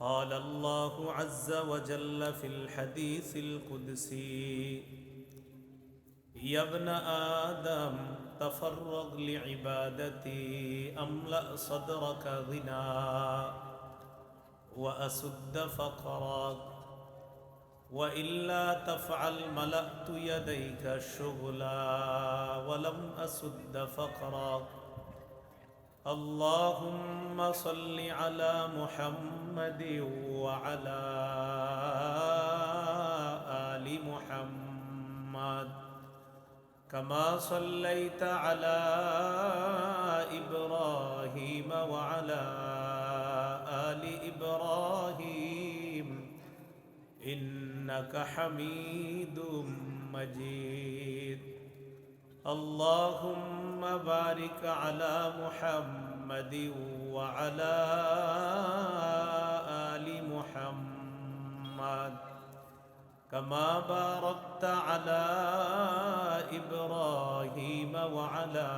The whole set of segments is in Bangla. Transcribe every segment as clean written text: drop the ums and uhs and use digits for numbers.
قال الله عز وجل في الحديث القدسي: يا ابن آدم تفرغ لعبادتي أملأ صدرك غنى وأسد فقرك، وإلا تفعل ملأت يديك شغلا ولم أسد فقرك. اللهم صل على محمد وعلى آل محمد كما صليت على إبراهيم وعلى آل إبراهيم إنك حميد مجيد. اللهم بارك على محمد وعلى آل محمد كما باركت على إبراهيم وعلى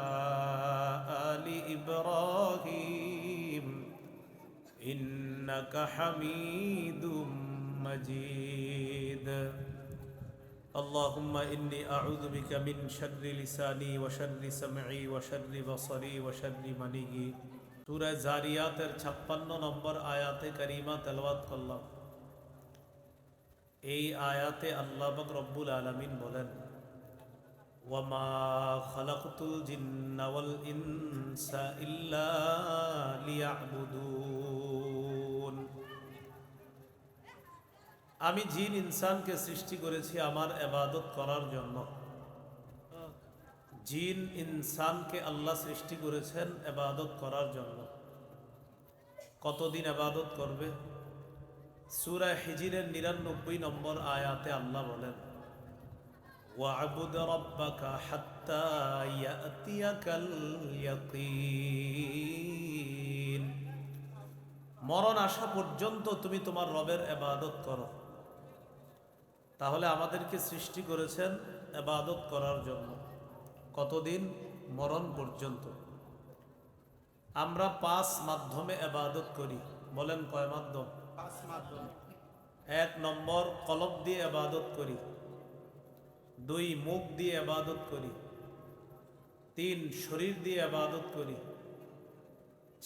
آل إبراهيم إنك حميد مجيد. اللهم إني أعوذ بك من شر لساني وشر سمعي وشر بصري وشر مني. সূরা জারিয়াতের 56 নম্বর আয়াতে কারিমা তেলাওয়াত করলাম। এই আয়াতে আল্লাহ পাক রব্বুল আলামিন বলেন, ওয়ামা খালাকতুল জিন্না ওয়াল ইনসা ইল্লা লিয়াবুদুন। আমি জিন ইনসানকে সৃষ্টি করেছি আমার ইবাদত করার জন্য। জিন ইনসানকে আল্লাহ সৃষ্টি করেছেন ইবাদত করার জন্য। কতদিন ইবাদত করবে? সূরা হিজরের 99 নম্বর আয়াতে আল্লাহ বলেন, ওয়া'বুদ রাব্বাকা হাত্তা ইয়াতিয়াকাল ইয়াকিন। মরণ আসা পর্যন্ত তুমি তোমার রবের ইবাদত করো। তাহলে আমাদেরকে সৃষ্টি করেছেন ইবাদত করার জন্য। কতদিন? মরণ পর্যন্ত। আমরা 5 মাধ্যমে ইবাদত করি। বলেন কয় মাধ্যম? 5 মাধ্যম। 1 নম্বর কলব দিয়ে ইবাদত করি, 2 মুখ দিয়ে ইবাদত করি, 3 শরীর দিয়ে ইবাদত করি,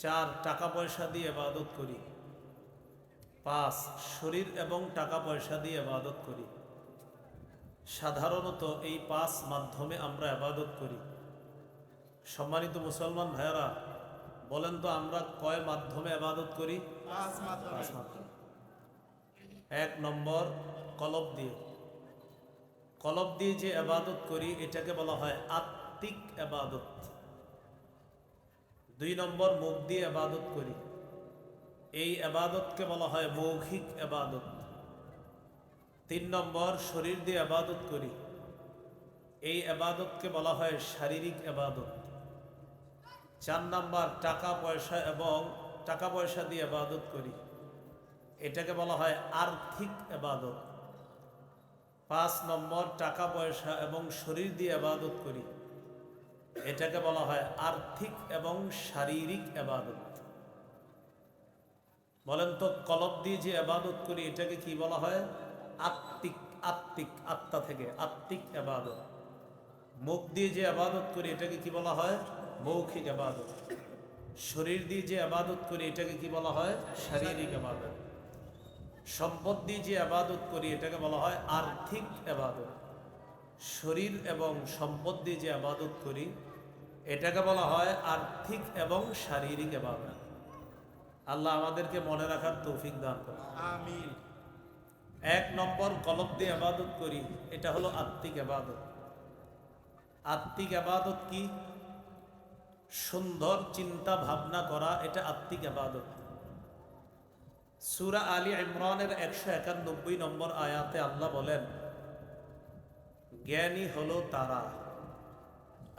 4 টাকা পয়সা দিয়ে ইবাদত করি, 5 শরীর এবং টাকা পয়সা দিয়ে ইবাদত করি। সাধারণত এই 5 মাধ্যমে আমরা ইবাদত করি। সম্মানিত মুসলমান ভাইয়েরা, বলেন তো আমরা কয় মাধ্যমে ইবাদত করি? 5 মাধ্যমে। 5 মাধ্যমে। 1 নম্বর কলব দিয়ে। কলব দিয়ে যে ইবাদত করি এটাকে বলা হয় আত্মিক ইবাদত। 2 নম্বর মুখ দিয়ে ইবাদত করি, এই ইবাদতকে বলা হয় মৌখিক ইবাদত। 3 নম্বর শরীর দিয়ে ইবাদত করি, এই ইবাদতকে বলা হয় শারীরিক ইবাদত। 4 নম্বর টাকা পয়সা দিয়ে ইবাদত করি, এটাকে বলা হয় আর্থিক ইবাদত। 5 নম্বর টাকা পয়সা এবং শরীর দিয়ে ইবাদত করি, এটাকে বলা হয় আর্থিক এবং শারীরিক ইবাদত। বলেন তো কলব দিয়ে যে ইবাদত করি এটাকে কি বলা হয়? আত্মিক। আত্মা থেকে আত্মিক ইবাদত। মুখ দিয়ে যে ইবাদত করি এটাকে কি বলা হয়? মৌখিক ইবাদত। শরীর দিয়ে যে ইবাদত করি এটাকে কি বলা হয়? শারীরিক ইবাদত। সম্পদ দিয়ে যে ইবাদত করি এটাকে বলা হয় আর্থিক ইবাদত। শরীর এবং সম্পদ দিয়ে যে ইবাদত করি এটাকে বলা হয় আর্থিক এবং শারীরিক ইবাদত। আল্লাহ আমাদেরকে মনে রাখার তৌফিক দান করুন, আমিন। 1 নম্বর কলব দিয়ে ইবাদত করি, এটা হলো আত্মিক ইবাদত। আত্মিক ইবাদত কি? সুন্দর চিন্তা ভাবনা করা, এটা আত্মিক ইবাদত। সূরা আলী ইমরানের 191 নম্বর আয়াতে আল্লাহ বলেন, জ্ঞানী হলো তারা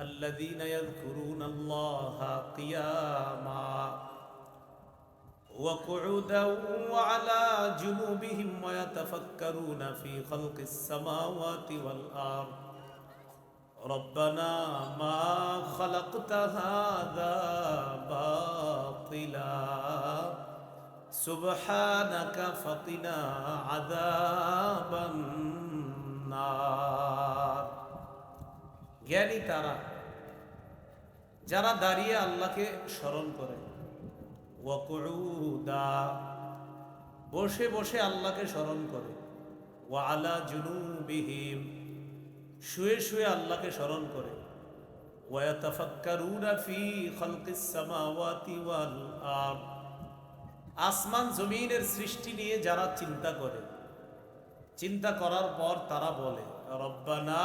আল্লাযীনা ইয়াযকুরুনাল্লাহা কিয়ামা ওয়া কুউদান ওয়া আলা জুনুবিহিম ওয়া ইয়াতাফাক্কারুনা ফী খালকিস সামাওয়াতি ওয়াল আরদ রব্বানা মা খালাকতা হাযা বাতিলা সুবহানাকা ফাকিনা আযাবান নার। জ্ঞানী তারা যারা দাঁড়িয়ে আল্লাহকে স্মরণ করে, ওয়া কুউদা বসে বসে আল্লাহকে স্মরণ করে, ওয়া আলা জুনুবিহিম শুয়ে শুয়ে আল্লাহকে স্মরণ করে, ওয়া ইয়াতাফাক্কারুনা ফি খালকিস সামাওয়াতি ওয়াল আরদ আসমান জমিনের সৃষ্টি নিয়ে যারা চিন্তা করে, চিন্তা করার পর তারা বলে রব্বানা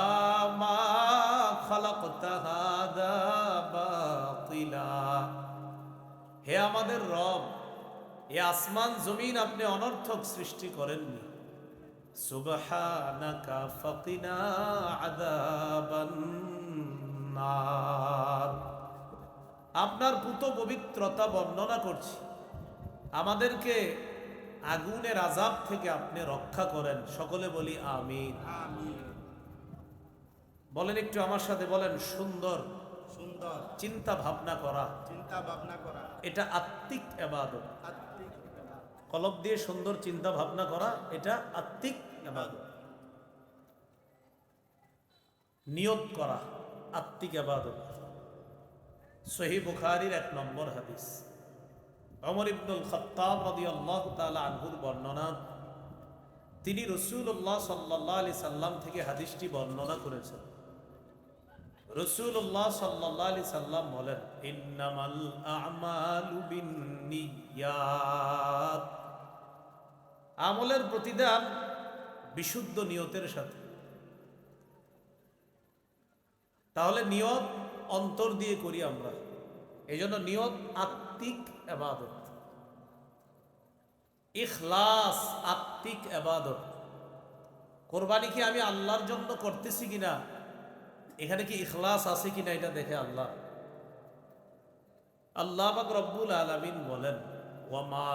মা খালাকতা হাদা বাতিলা, হে আমাদের রব, এ আসমান জমিন আপনি অনর্থক সৃষ্টি করেননি। সুবহানাকা ফাকিনা আযাবান নার, আপনার পুত পবিত্রতা বর্ণনা করছি, আমাদেরকে আগুনের আযাব থেকে আপনি রক্ষা করেন। সকলে বলি আমিন। আমিন। বলেন একটু আমার সাথে বলেন, সুন্দর সুন্দর চিন্তা ভাবনা করা, চিন্তা ভাবনা করা এটা আত্মিক ইবাদত। আত্মিক কলব দিয়ে সুন্দর চিন্তা ভাবনা করা, এটা আত্মিক ইবাদত। নিয়ত করা আত্মিক ইবাদত। সহিহ বুখারীর 1 নম্বর হাদিস, ওমর ইবনুল খাত্তাব রাদিয়াল্লাহু তাআলা আনহুর বর্ণনা, তিনি রাসূলুল্লাহ সাল্লাল্লাহু আলাইহি সাল্লাম থেকে হাদিসটি বর্ণনা করেছেন। রাসূলুল্লাহ সাল্লাল্লাহু আলাইহি সাল্লাম বলেন, ইন্নামাল আ'মালু বিন্নিয়াত, আমলের প্রতিদান বিশুদ্ধ নিয়তের সাথে। তাহলে নিয়ত অন্তর দিয়ে করি আমরা, এজন্য নিয়ত আত্মিক ইবাদত। ইখলাস আত্মিক ইবাদত। কোরবানি কি আমি আল্লাহর জন্য করতেছি কিনা, এখানে কি ইখলাস আছে কিনা এটা দেখে আল্লাহ। আল্লাহ পাক রব্বুল আলামিন বলেন, ওয়ামা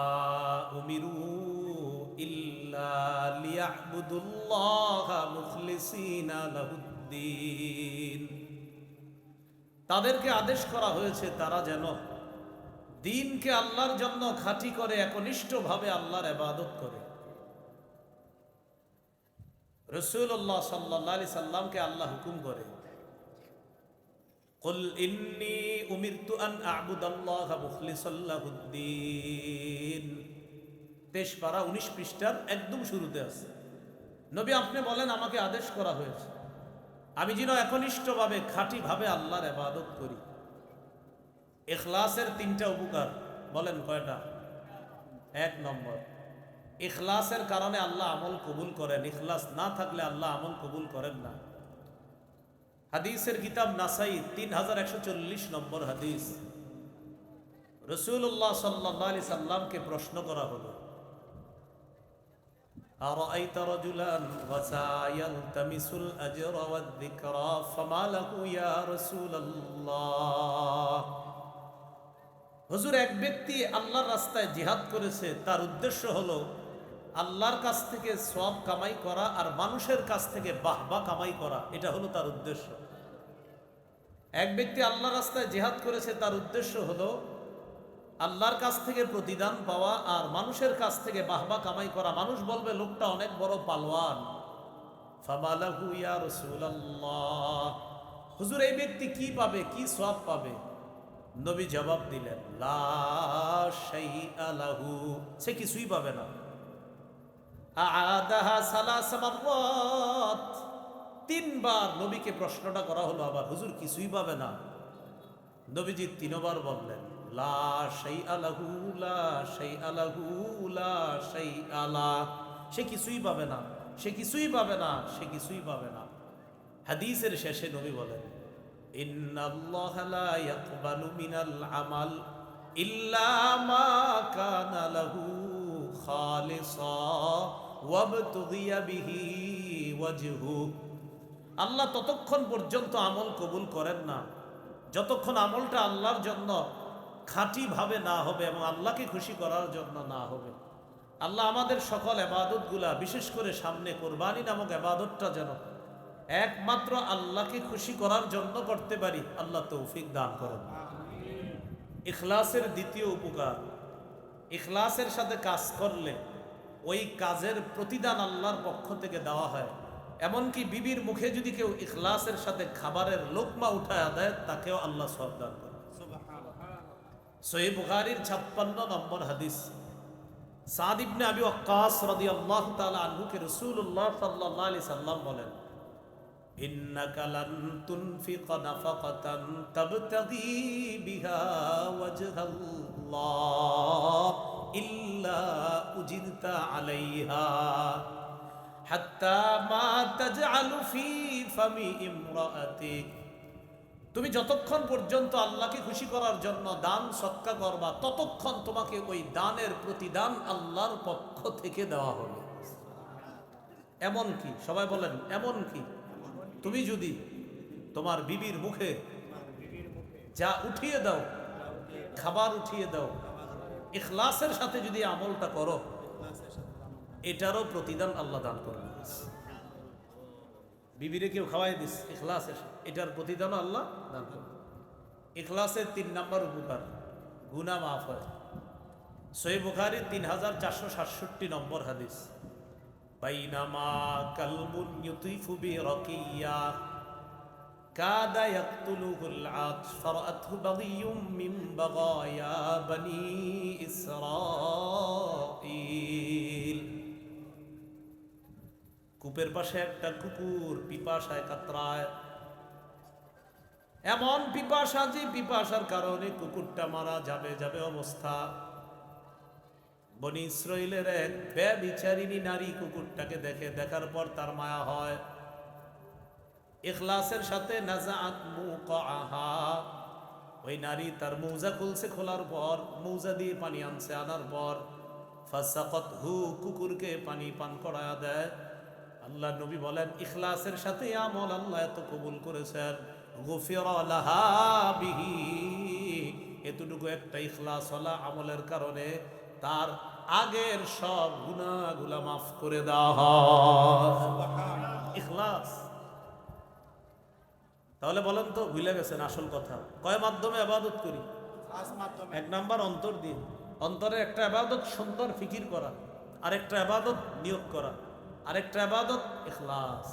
উমিরু ইল্লা লিয়াবুদুল্লাহা মুখলিসিনা লাহুদ্দিন, তাদেরকে আদেশ করা হয়েছে তারা যেন দ্বীনকে আল্লাহর জন্য খাঁটি করে একনিষ্ঠভাবে আল্লাহর ইবাদত করে। রাসূলুল্লাহ সাল্লাল্লাহু আলাইহি সাল্লামকে আল্লাহ হুকুম করে, কুল ইন্নী উমিরতু আন আ'বুদাল্লাহা মুখলিসাল লাহুদ্দিন। 23 পারা 19 পৃষ্ঠার একদম শুরুতে আছে। নবী আপনি বলেন, আমাকে আদেশ করা হয়েছে আমি যেন একনিষ্ঠভাবে খাঁটিভাবে আল্লাহর ইবাদত করি। ইখলাসের 3টা উপকার, বলেন কয়টা? 1 নম্বর, ইখলাসের কারণে আল্লাহ আমল কবুল করেন, ইখলাস না থাকলে আল্লাহ আমল কবুল করেন না। হাদিসের কিতাব নাসাই 3140 নম্বর হাদিস, রাসূলুল্লাহ সাল্লাল্লাহু আলাইহি সাল্লামকে প্রশ্ন করা হলো, আরাআইতা রাজুলান ওয়াসা ইয়ালতামিসুল আজরা ওয়াদ যিকরা ফামা লাহু ইয়া রাসূলুল্লাহ। হুজুর, এক ব্যক্তি আল্লাহর রাস্তায় জিহাদ করেছে, তার উদ্দেশ্য হলো আল্লাহর কাছ থেকে সওয়াব কামাই করা আর মানুষের কাছ থেকে বাহবা কামাই করা, এটা হলো তার উদ্দেশ্য। এক ব্যক্তি আল্লাহর রাস্তায় জিহাদ করেছে, তার উদ্দেশ্য হলো আল্লাহর কাছ থেকে প্রতিদান পাওয়া আর মানুষের কাছ থেকে বাহবা কামাই করা। মানুষ বলবে লোকটা অনেক বড় পালোয়ান। ফামালাহু ইয়া রাসূলুল্লাহ, হুজুর এই ব্যক্তি কি পাবে, কি সওয়াব পাবে? নবী জবাব দিলেন, লা শাইআ লাহু, সে কিছুই পাবে না। আ'আদাহা সালাসা মাররাত, 3 বার নবীকে প্রশ্নটা করা হলো আবার, হুজুর কিছুই পাবে না? নবীজি 3 বার বললেন, লা শাইআ লাহু, লা শাইআ লাহু, লা শাইআ লা, সে কিছুই পাবে না, সে কিছুই পাবে না, সে কিছুই পাবে না। হাদিসের শেষে নবী বলেন, ইন্নাল্লাহা লা ইয়াকবালু মিনাল আমাল ইল্লা মা কানা লাহু খালিসা ওয়াবতুগিয়া বিহি ওয়াজহু। আল্লাহ ততক্ষণ পর্যন্ত আমল কবুল করেন না যতক্ষণ আমলটা আল্লাহর জন্য খাঁটিভাবে না হবে এবং আল্লাহকে খুশি করার জন্য না হবে। আল্লাহ আমাদের সকল ইবাদতগুলা, বিশেষ করে সামনে কোরবানি নামক ইবাদতটা যেন একমাত্র আল্লাহকে খুশি করার জন্য করতে পারি, আল্লাহ তৌফিক দান করেন। ইখলাসের 2য় উপকার, ইখলাসের সাথে কাজ করলে ওই কাজের প্রতিদান আল্লাহর পক্ষ থেকে দেওয়া হয়। এমনকি বিবির মুখে যদি কেউ ইখলাসের সাথে খাবারের লোকমা উঠায় দেয় তাকেও আল্লাহ সওয়াব দান করে। সহিহ বুখারীর 56 নম্বর হাদিস, সাদ ইবনে আবি ওয়াক্কাস রাদিয়াল্লাহু তাআলা আনহুকে রাসূলুল্লাহ সাল্লাল্লাহু আলাইহি সাল্লাম বলেন, ইন্নাকা লান তুনফিকা নাফাকাতান তাবতাগী বিহা ওয়াজহাল্লাহ ইল্লা উজিরতা আলাইহা হাত্তা মা তাজআলু ফি ফামি ইমরাআতিক। তুমি যতক্ষণ পর্যন্ত আল্লাহকে খুশি করার জন্য দান সদকা করবা, ততক্ষণ তোমাকে ওই দানের প্রতিদান আল্লাহর পক্ষ থেকে দেওয়া হবে। এমন কি, সবাই বলেন এমন কি, তুমি যদি তোমার বিবির মুখে যা উঠিয়ে দাও, খাবার উঠিয়ে দাও, ইখলাসের সাথে যদি আমলটা করো, এটারও প্রতিদান আল্লাহ দান করবে। বিবিরে কেউ খাওয়াই দিস ইখলাসের, এটার প্রতিদানও আল্লাহ দান করবে। ইখলাসের 3 নম্বর উপকার, গুনাহ মাফ হয়। সহিহ বুখারী 3467 নম্বর হাদিস, বাইনামা কালবুন ইউতিফু বিরাকিয়া কাদা ইয়াকতুলুহুল আতশ ফারাআতহু বাগিয়ুম মিন বাগায়া বনি ইসরাঈল। কূপের পাশে একটা কুকুর পিপাসায় কাতরায়, এমন পিপাসা যে পিপাসার কারণে কুকুরটা মারা যাবে যাবে অবস্থা। বনি ইসরাইলের এক ব্যভিচারিণী নারী কুকুরটাকে দেখে, দেখার পর তার মায়া হয়। ইখলাসের সাথে নাজাআত মুকাআহা, ওই নারী তার মৌজা খুলছে, খোলার পর মৌজা দিয়ে পানি আনছে, আনার পর ফাসাকাতহু, কুকুরকে পানি পান করায়া দেয়। আল্লাহ নবী বলেন, ইখলাসের সাথে আমল আল্লাহ এত কবুল করেছেন, গুফিরা লাহা বিহি, এতটুকু একটা ইখলাস ওয়ালা আমলের কারণে তার আগের সব গুনাহগুলো মাফ করে দেওয়া হয়। ইখলাস। তাহলে বলেন তো, ভুলে গেছেন আসল কথা। কয় মাধ্যমে ইবাদত করি? 5 মাধ্যমে। 1 নাম্বার অন্তর দিয়ে। অন্তরে একটা ইবাদত সুন্দর ফিকির করা, আরেকটা ইবাদত নিয়ত করা, আরেকটা ইবাদত ইখলাস।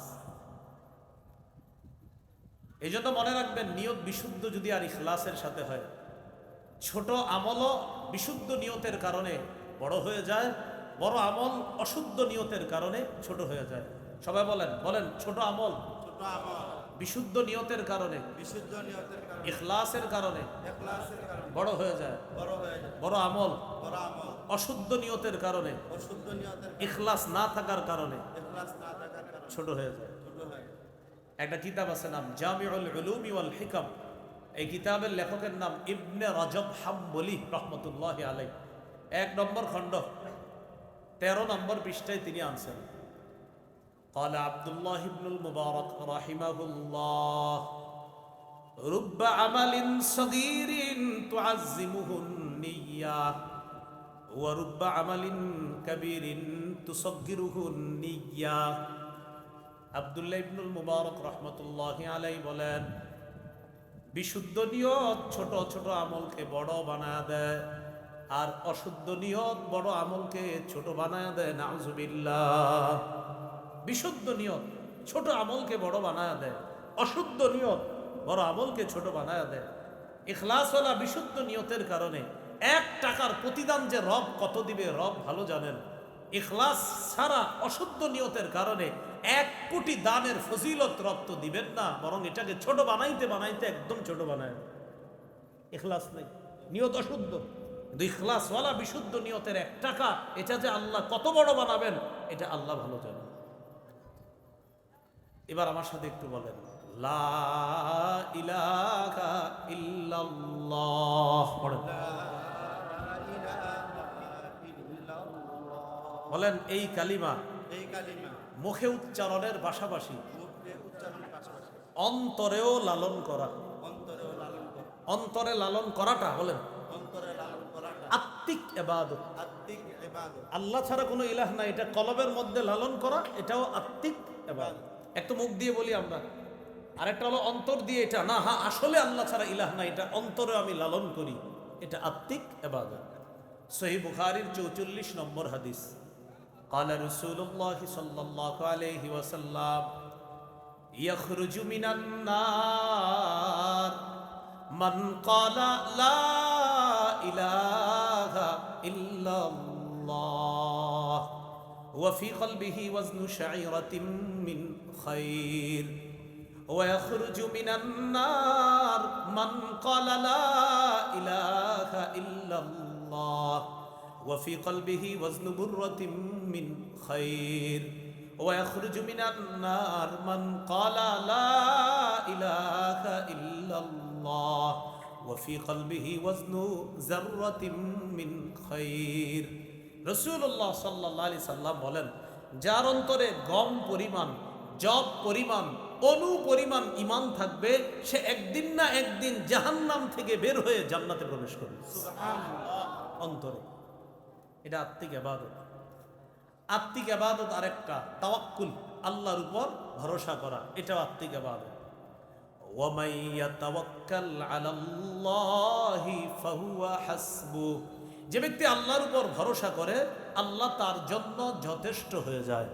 এই জন্য মনে রাখবেন, নিয়ত বিশুদ্ধ যদি আর ইখলাসের সাথে হয়, ছোট আমলও বিশুদ্ধ নিয়তের কারণে বড় হয়ে যায়, বড় আমল অশুদ্ধ নিয়তের কারণে ছোট হয়ে যায়। সবাই বলেন বলেন, ছোট আমল ছোট আমল বিশুদ্ধ নিয়তের কারণে, বিশুদ্ধ নিয়তের কারণে, ইখলাসের কারণে ইখলাসের কারণে বড় হয়ে যায়। বড় হয়ে যায়। বড় আমল বড় আমল অশুদ্ধ নিয়তের কারণে, অশুদ্ধ নিয়তের কারণে, ইখলাস না থাকার কারণে ইখলাস না থাকার কারণে ছোট হয়ে যায়। ছোট হয়ে যায়। একটা কিতাব আছে, নাম জামিউল উলুমি ওয়াল হিকাম। এই কিতাবের লেখকের নাম ইবনে রজব হাম্বলি রহমতুল্লাহ আলাই। 1 নম্বর খণ্ড 13 নম্বর পৃষ্ঠায় তিনি আনছেন, قال عبد الله بن المبارك رحمه الله رب عمل صغير تعزمه النية ورب عمل كبير تصغره النية। আব্দুল্লাহ ইবনুল মুবারক রহমতুল্লাহ আলাই বলেন, বিশুদ্ধ নিয়ত ছোট ছোট আমলকে বড় বানায় দেয়, আর অশুদ্ধ নিয়ত বড় আমলকে ছোট বানায় দেয়। নাউজুবিল্লাহ। বিশুদ্ধ নিয়ত ছোট আমলকে বড় বানায় দেয়, অশুদ্ধ নিয়ত বড় আমলকে ছোট বানায় দেয়। ইখলাসওয়ালা বিশুদ্ধ নিয়তের কারণে 1 টাকার প্রতিদান যে রব কত দিবে রব ভালো জানেন। ইখলাস ছাড়া অশুদ্ধ নিয়তের কারণে 1 কোটি দানের ফজিলত রব তো দিবেন না, বরং এটাকে ছোট বানাইতে বানাইতে একদম ছোট বানায়। ইখলাস নেই, নিয়ত অশুদ্ধ। কিন্তু ইখলাসওয়ালা বিশুদ্ধ নিয়তের 1 টাকা, এটা যে আল্লাহ কত বড় বানাবেন এটা আল্লাহ ভালো জানেন। এবার আমার সাথে একটু বলেন, লা ইলাহা ইল্লাল্লাহ। বলেন, এই কালিমা এই কালিমা মুখে উচ্চারণের পাশাপাশি মুখে উচ্চারণের পাশাপাশি অন্তরেও লালন করা। অন্তরেও লালন করা। অন্তরে লালন করাটা বলেন অন্তরে লালন করাটা আত্মিক ইবাদত। আত্মিক ইবাদত। আল্লাহ ছাড়া কোনো ইলাহ নাই, এটা কলবের মধ্যে লালন করা, এটাও আত্মিক ইবাদত। একটা মুখ দিয়ে বলি আমরা, আরেকটা হলো অন্তর দিয়ে, এটা না হ্যাঁ আসলে আল্লাহ ছাড়া ইলাহ নাই, এটা অন্তরে আমি লালন করি, এটা আত্মিক ইবাদত। সহিহ বুখারীর 44 নম্বর হাদিস। قال رسول الله صلى الله عليه وسلم يخرج من النار من قال لا إله إلا الله وفي قلبه وزن شعيرة من خير ويخرج من النار من قال لا إله إلا الله وفي قلبه وزن برة من خير ويخرج من النار من قال لا إله إلا الله وفي قلبه وزن ذرة من خير রাসূলুল্লাহ সাল্লাল্লাহু আলাইহি সাল্লাম বলেন, যার অন্তরে গম পরিমাণ, জব পরিমাণ, অনু পরিমাণ ঈমান থাকবে, সে একদিন না একদিন জাহান্নাম থেকে বের হয়ে জান্নাতে প্রবেশ করবে। সুবহানাল্লাহ। অন্তরে এটা আত্মিক ইবাদত। আত্মিক ইবাদত আরেকটা তাওয়াক্কুল, আল্লাহর উপর ভরসা করা, এটাও আত্মিক ইবাদত। ওয়া মান ইয়াতাওয়াক্কাল আলাল্লাহি ফাহুয়া হাসবুহ, যে ব্যক্তি আল্লাহর উপর ভরসা করে আল্লাহ তার জন্য যথেষ্ট হয়ে যায়।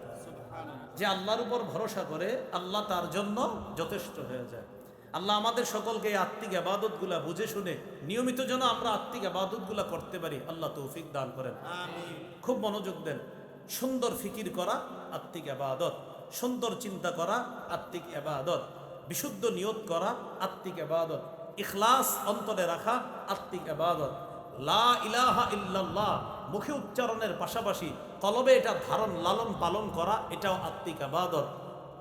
যে আল্লাহর উপর ভরসা করে আল্লাহ তার জন্য যথেষ্ট হয়ে যায়। আল্লাহ আমাদের সকলকে এই আত্মিক ইবাদতগুলা বুঝে শুনে নিয়মিত যেন আমরা আত্মিক ইবাদতগুলা করতে পারি, আল্লাহ তৌফিক দান করেন। আমিন। খুব মনোযোগ দেন। সুন্দর ফিকির করা আত্মিক ইবাদত, সুন্দর চিন্তা করা আত্মিক ইবাদত, বিশুদ্ধ নিয়ত করা আত্মিক ইবাদত, ইখলাস অন্তরে রাখা আত্মিক ইবাদত, লা ইলাহা ইল্লাল্লাহ মুখে উচ্চারণের পাশাপাশি কলবে এটা ধারণ লালন পালন করা, এটাও আত্মিক ইবাদত।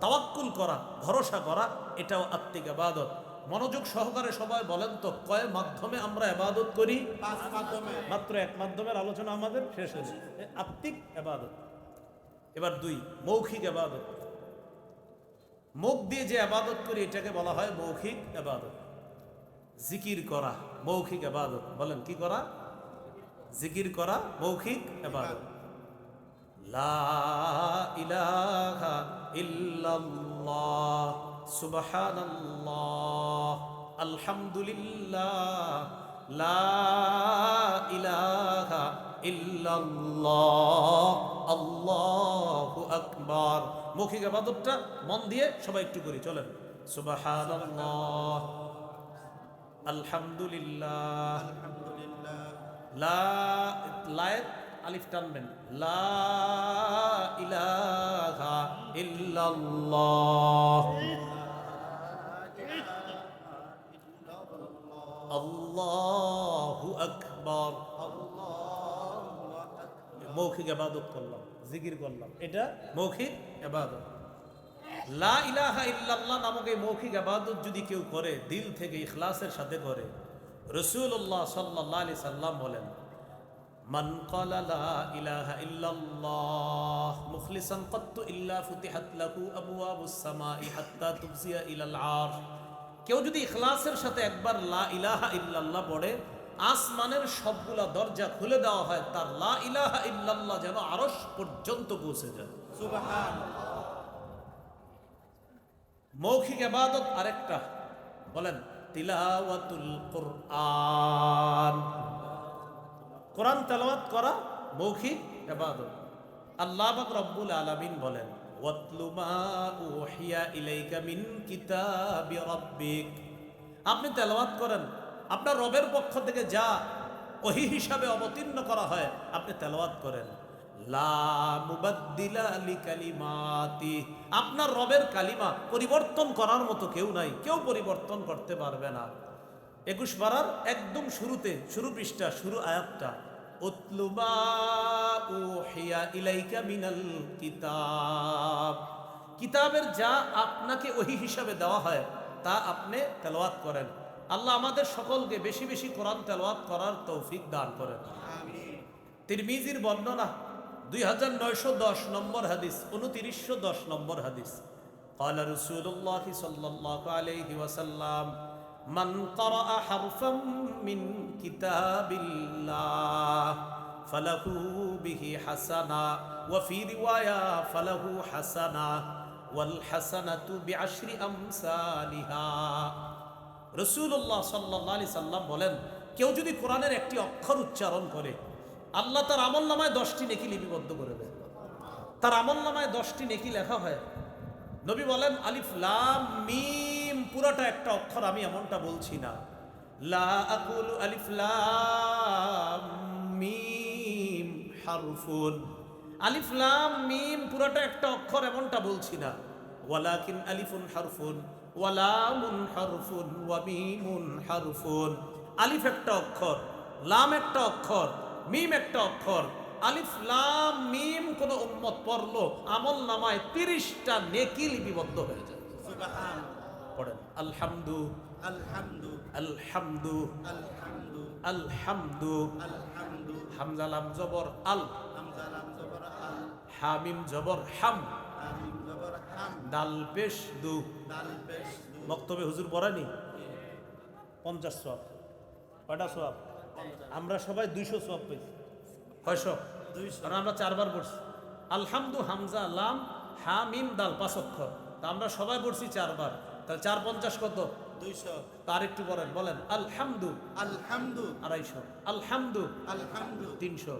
তাওয়াক্কুল করা, ভরসা করা, এটাও আত্মিক ইবাদত। মনোযোগ সহকারে সবাই বলেন তো, কয় মাধ্যমে আমরা ইবাদত করি? 5 মাধ্যমে। মাত্র এক মাধ্যমের আলোচনা আমাদের শেষ হয়েছে, আত্মিক ইবাদত। এবার 2 মৌখিক ইবাদত। মুখ দিয়ে যে ইবাদত করি এটাকে বলা হয় মৌখিক ইবাদত। জিকির করা মৌখিক ইবাদত। বলেন কি করা? জিকির করা মৌখিক ইবাদত। লা ইলাহা ইল্লাল্লাহ সুবহানাল্লাহ আলহামদুলিল্লাহ লা ইলাহা ইল্লাল্লাহ আল্লাহু আকবার। মৌখিক ইবাদতটা মন দিয়ে সবাই একটু করি, চলেন। সুবহানাল্লাহ আলহামদুলিল্লাহ, লা লায়েত আলিফ টানবেন, লা ইলাহা ইল্লাল্লাহ আল্লাহু আকবার। মৌখিক ইবাদত করলাম, জিকির করলাম, এটা মৌখিক ইবাদত। লা ইলাহা ইল্লাল্লাহ নামক এই মৌখিক ইবাদত যদি কেউ করে, দিল থেকে ইখলাসের সাথে করে, রাসূলুল্লাহ সাল্লাল্লাহু আলাইহি সাল্লাম বলেন, মান ক্বালা লা ইলাহা ইল্লাল্লাহ মুখলিসান কাত্তু ইল্লা ফুতিহাত লাহু আবওয়াবুস সামাই হাত্তা তুবজিয়া ইলাল আরশ। কেউ যদি ইখলাসের সাথে একবার লা ইলাহা ইল্লাল্লাহ পড়ে, আসমানের সবগুলা দরজা খুলে দেওয়া হয়, তার লা ইলাহা ইল্লাল্লাহ যেন আরশ পর্যন্ত পৌঁছে যায়। সুবহানাল্লাহ। মৌখিক ইবাদত আরেকটা, বলেন তিলাওয়াতুল কুরআন। কোরআন তেলাওয়াত করা মৌখিক ইবাদত। আল্লাহ পাক রব্বুল আলামিন বলেন, ওয়াতলু মা উহিয়া ইলাইকা মিন কিতাবি রাব্বিক। আপনি তেলাওয়াত করেন, আপনার রবের পক্ষ থেকে যা ওহী হিসাবে অবতীর্ণ করা হয় আপনি তেলাওয়াত করেন। লা মুবাদ্দিলা লিকালিমাতি, আপনার রবের কালিমা পরিবর্তন করার মতো কেউ নাই, কেউ পরিবর্তন করতে পারবে না। 21 পারার একদম শুরুতে, শুরু পৃষ্ঠা, শুরু আয়াতটা, উতলু মা উহিয়া ইলাইকা মিনাল কিতাব। কিতাবের যা আপনাকে ওহী হিসাবে দেওয়া হয় তা আপনি তেলাওয়াত করেন। আল্লাহ আমাদের সকলকে বেশি বেশি কোরআন তেলাওয়াত করার তৌফিক দান করেন। আমিন। তিরমিজির বর্ণনা 2910 নম্বর হাদিস, 2910 নম্বর হাদিস। قال رسول الله صلى الله عليه وسلم من قرأ حرفا من كتاب الله فله به حسنة وفي رواية فله حسنة والحسنة بعشر أمثالها। রাসূলুল্লাহ সাল্লাল্লাহু আলাইহি সাল্লাম বলেন, কেউ যদি কোরআনের একটি অক্ষর উচ্চারণ করে আল্লাহ তার আমল নামায় 10টি নেকি লিপিবদ্ধ করে দেয়। তার আমল নামায় 10টি নেকি লেখা হয়। নবী বলেন আলিফ লাম মিম পুরাটা একটা অক্ষর, আমি এমনটা বলছি না। লা আকুলু আলিফ লাম মিম হারফুন, আলিফ লাম মিম পুরাটা একটা অক্ষর এমনটা বলছি না। ওয়ালাকিন আলিফুন হারফুন ওয়া লামুন হারফুন ওয়া মিমুন হারফুন। আলিফ একটা অক্ষর, লাম একটা অক্ষর, মিম একটা অক্ষর। আলিফ লাম মিম কোন উম্মত পড়লো আমল নামায় 30টা নেকি লিপিবদ্ধ হয়ে যায়। সুবহান। পড়েন আলহামদু আলহামদু আলহামদু আলহামদু আলহামদু। আলহামদু। হামজা লাম জবর আল, হামজা লাম জবর আল, হামিম জবর হাম, হামিম জবর হাম, দাল পেশ দু। দাল পেশ দু। বক্তব্যে হুজুর পড়ানি 50 সওয়াব। কয়টা সওয়াব? আমরা সবাই 200 সওয়াব পেয়েছি। কয়শো? 200। কারণ আমরা 4 বার পড়ছি আলহামদু, হামজা লাম হা মিম দাল 5 অক্ষর। তা আমরা সবাই পড়ছি 4 বার, তাহলে 4 50 কত? 200। তার একটু বলেন, বলেন আলহামদু আলহামদু 250, আলহামদু আলহামদু 300।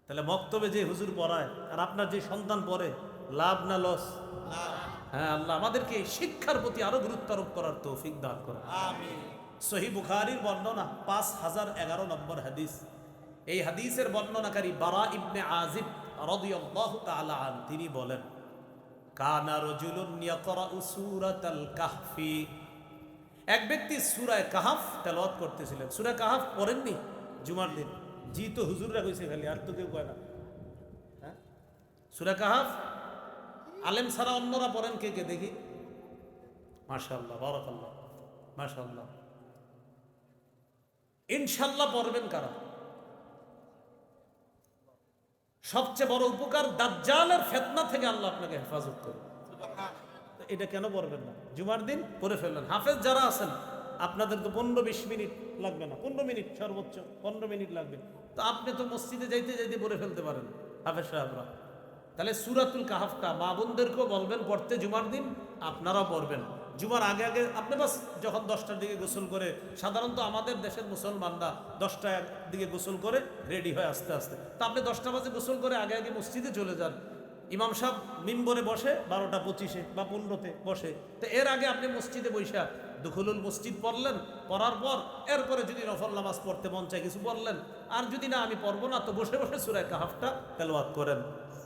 তাহলে বক্তব্যে যে হুজুর পড়ায় আর আপনার যে সন্তান পড়ে, লাভ না লস? হ্যাঁ, আল্লাহ আমাদেরকে এই শিক্ষার প্রতি আরো গুরুত্ব আরোপ করার তৌফিক দান করেন। আমিন। সহিহ বুখারীর বর্ণনা 5011 নম্বর হাদিস। এই হাদিসের বর্ণনাকারী বারা ইবনে আযিব রাদিয়াল্লাহু তাআলা আন, তিনি বলেন কানা রাজুলুন ইয়াকরাউ সূরাতাল কাহফি, এক ব্যক্তি সূরা কাহফ তেলাওয়াত করতেছিলেন। সূরা কাহফ পড়েননি জুমার দিন? জি তো হুজুররা কইছে খালি, আর তো কেউ কয় না। হ্যাঁ, সূরা কাহফ আলেম ছাড়া অন্যরা পড়েন কে কে দেখি? মাশাআল্লাহ, বারাকাল্লাহ, মাশাআল্লাহ। ইনশাআল্লাহ পড়বেন কারা? সবচেয়ে বড় উপকার, দাজ্জালের ফিতনা থেকে আল্লাহ আপনাকে হেফাজত করবে। সুবহান। তো এটা কেন পড়বেন না? জুমার দিন পড়ে ফেললেন। হাফেজ যারা আছেন আপনাদের তো 15-20 মিনিট লাগবে না, 15 মিনিট সর্বোচ্চ 15 মিনিট লাগবে। তো আপনি তো মসজিদে যাইতে যাইতে পড়ে ফেলতে পারেন হাফেজ সাহেবরা। তাহলে সূরাতুল কাহফটা মা বোনদেরকেও বলবেন পড়তে জুমার দিন, আপনারাও পড়বেন। জুমার আগে আগে আপনি বাস যখন 10টার দিকে গোসল করে, সাধারণত আমাদের দেশের মুসলমানরা 10টার দিকে গোসল করে রেডি হয় আস্তে আস্তে, তা আপনি 10টা বাজে গোসল করে আগে আগে মসজিদে চলে যান। ইমাম সাহেব মিম্বরে বসে 12টা 25 বা 15তে বসে, তো এর আগে আপনি মসজিদে বৈশা দুখুলুল মসজিদ পড়লেন, পড়ার পর এরপরে যদি নফল নামাজ পড়তে মন চায় কিছু পড়লেন, আর যদি না আমি পড়বো না তো বসে বসে সূরা কাহফটা তেলাওয়াত করেন।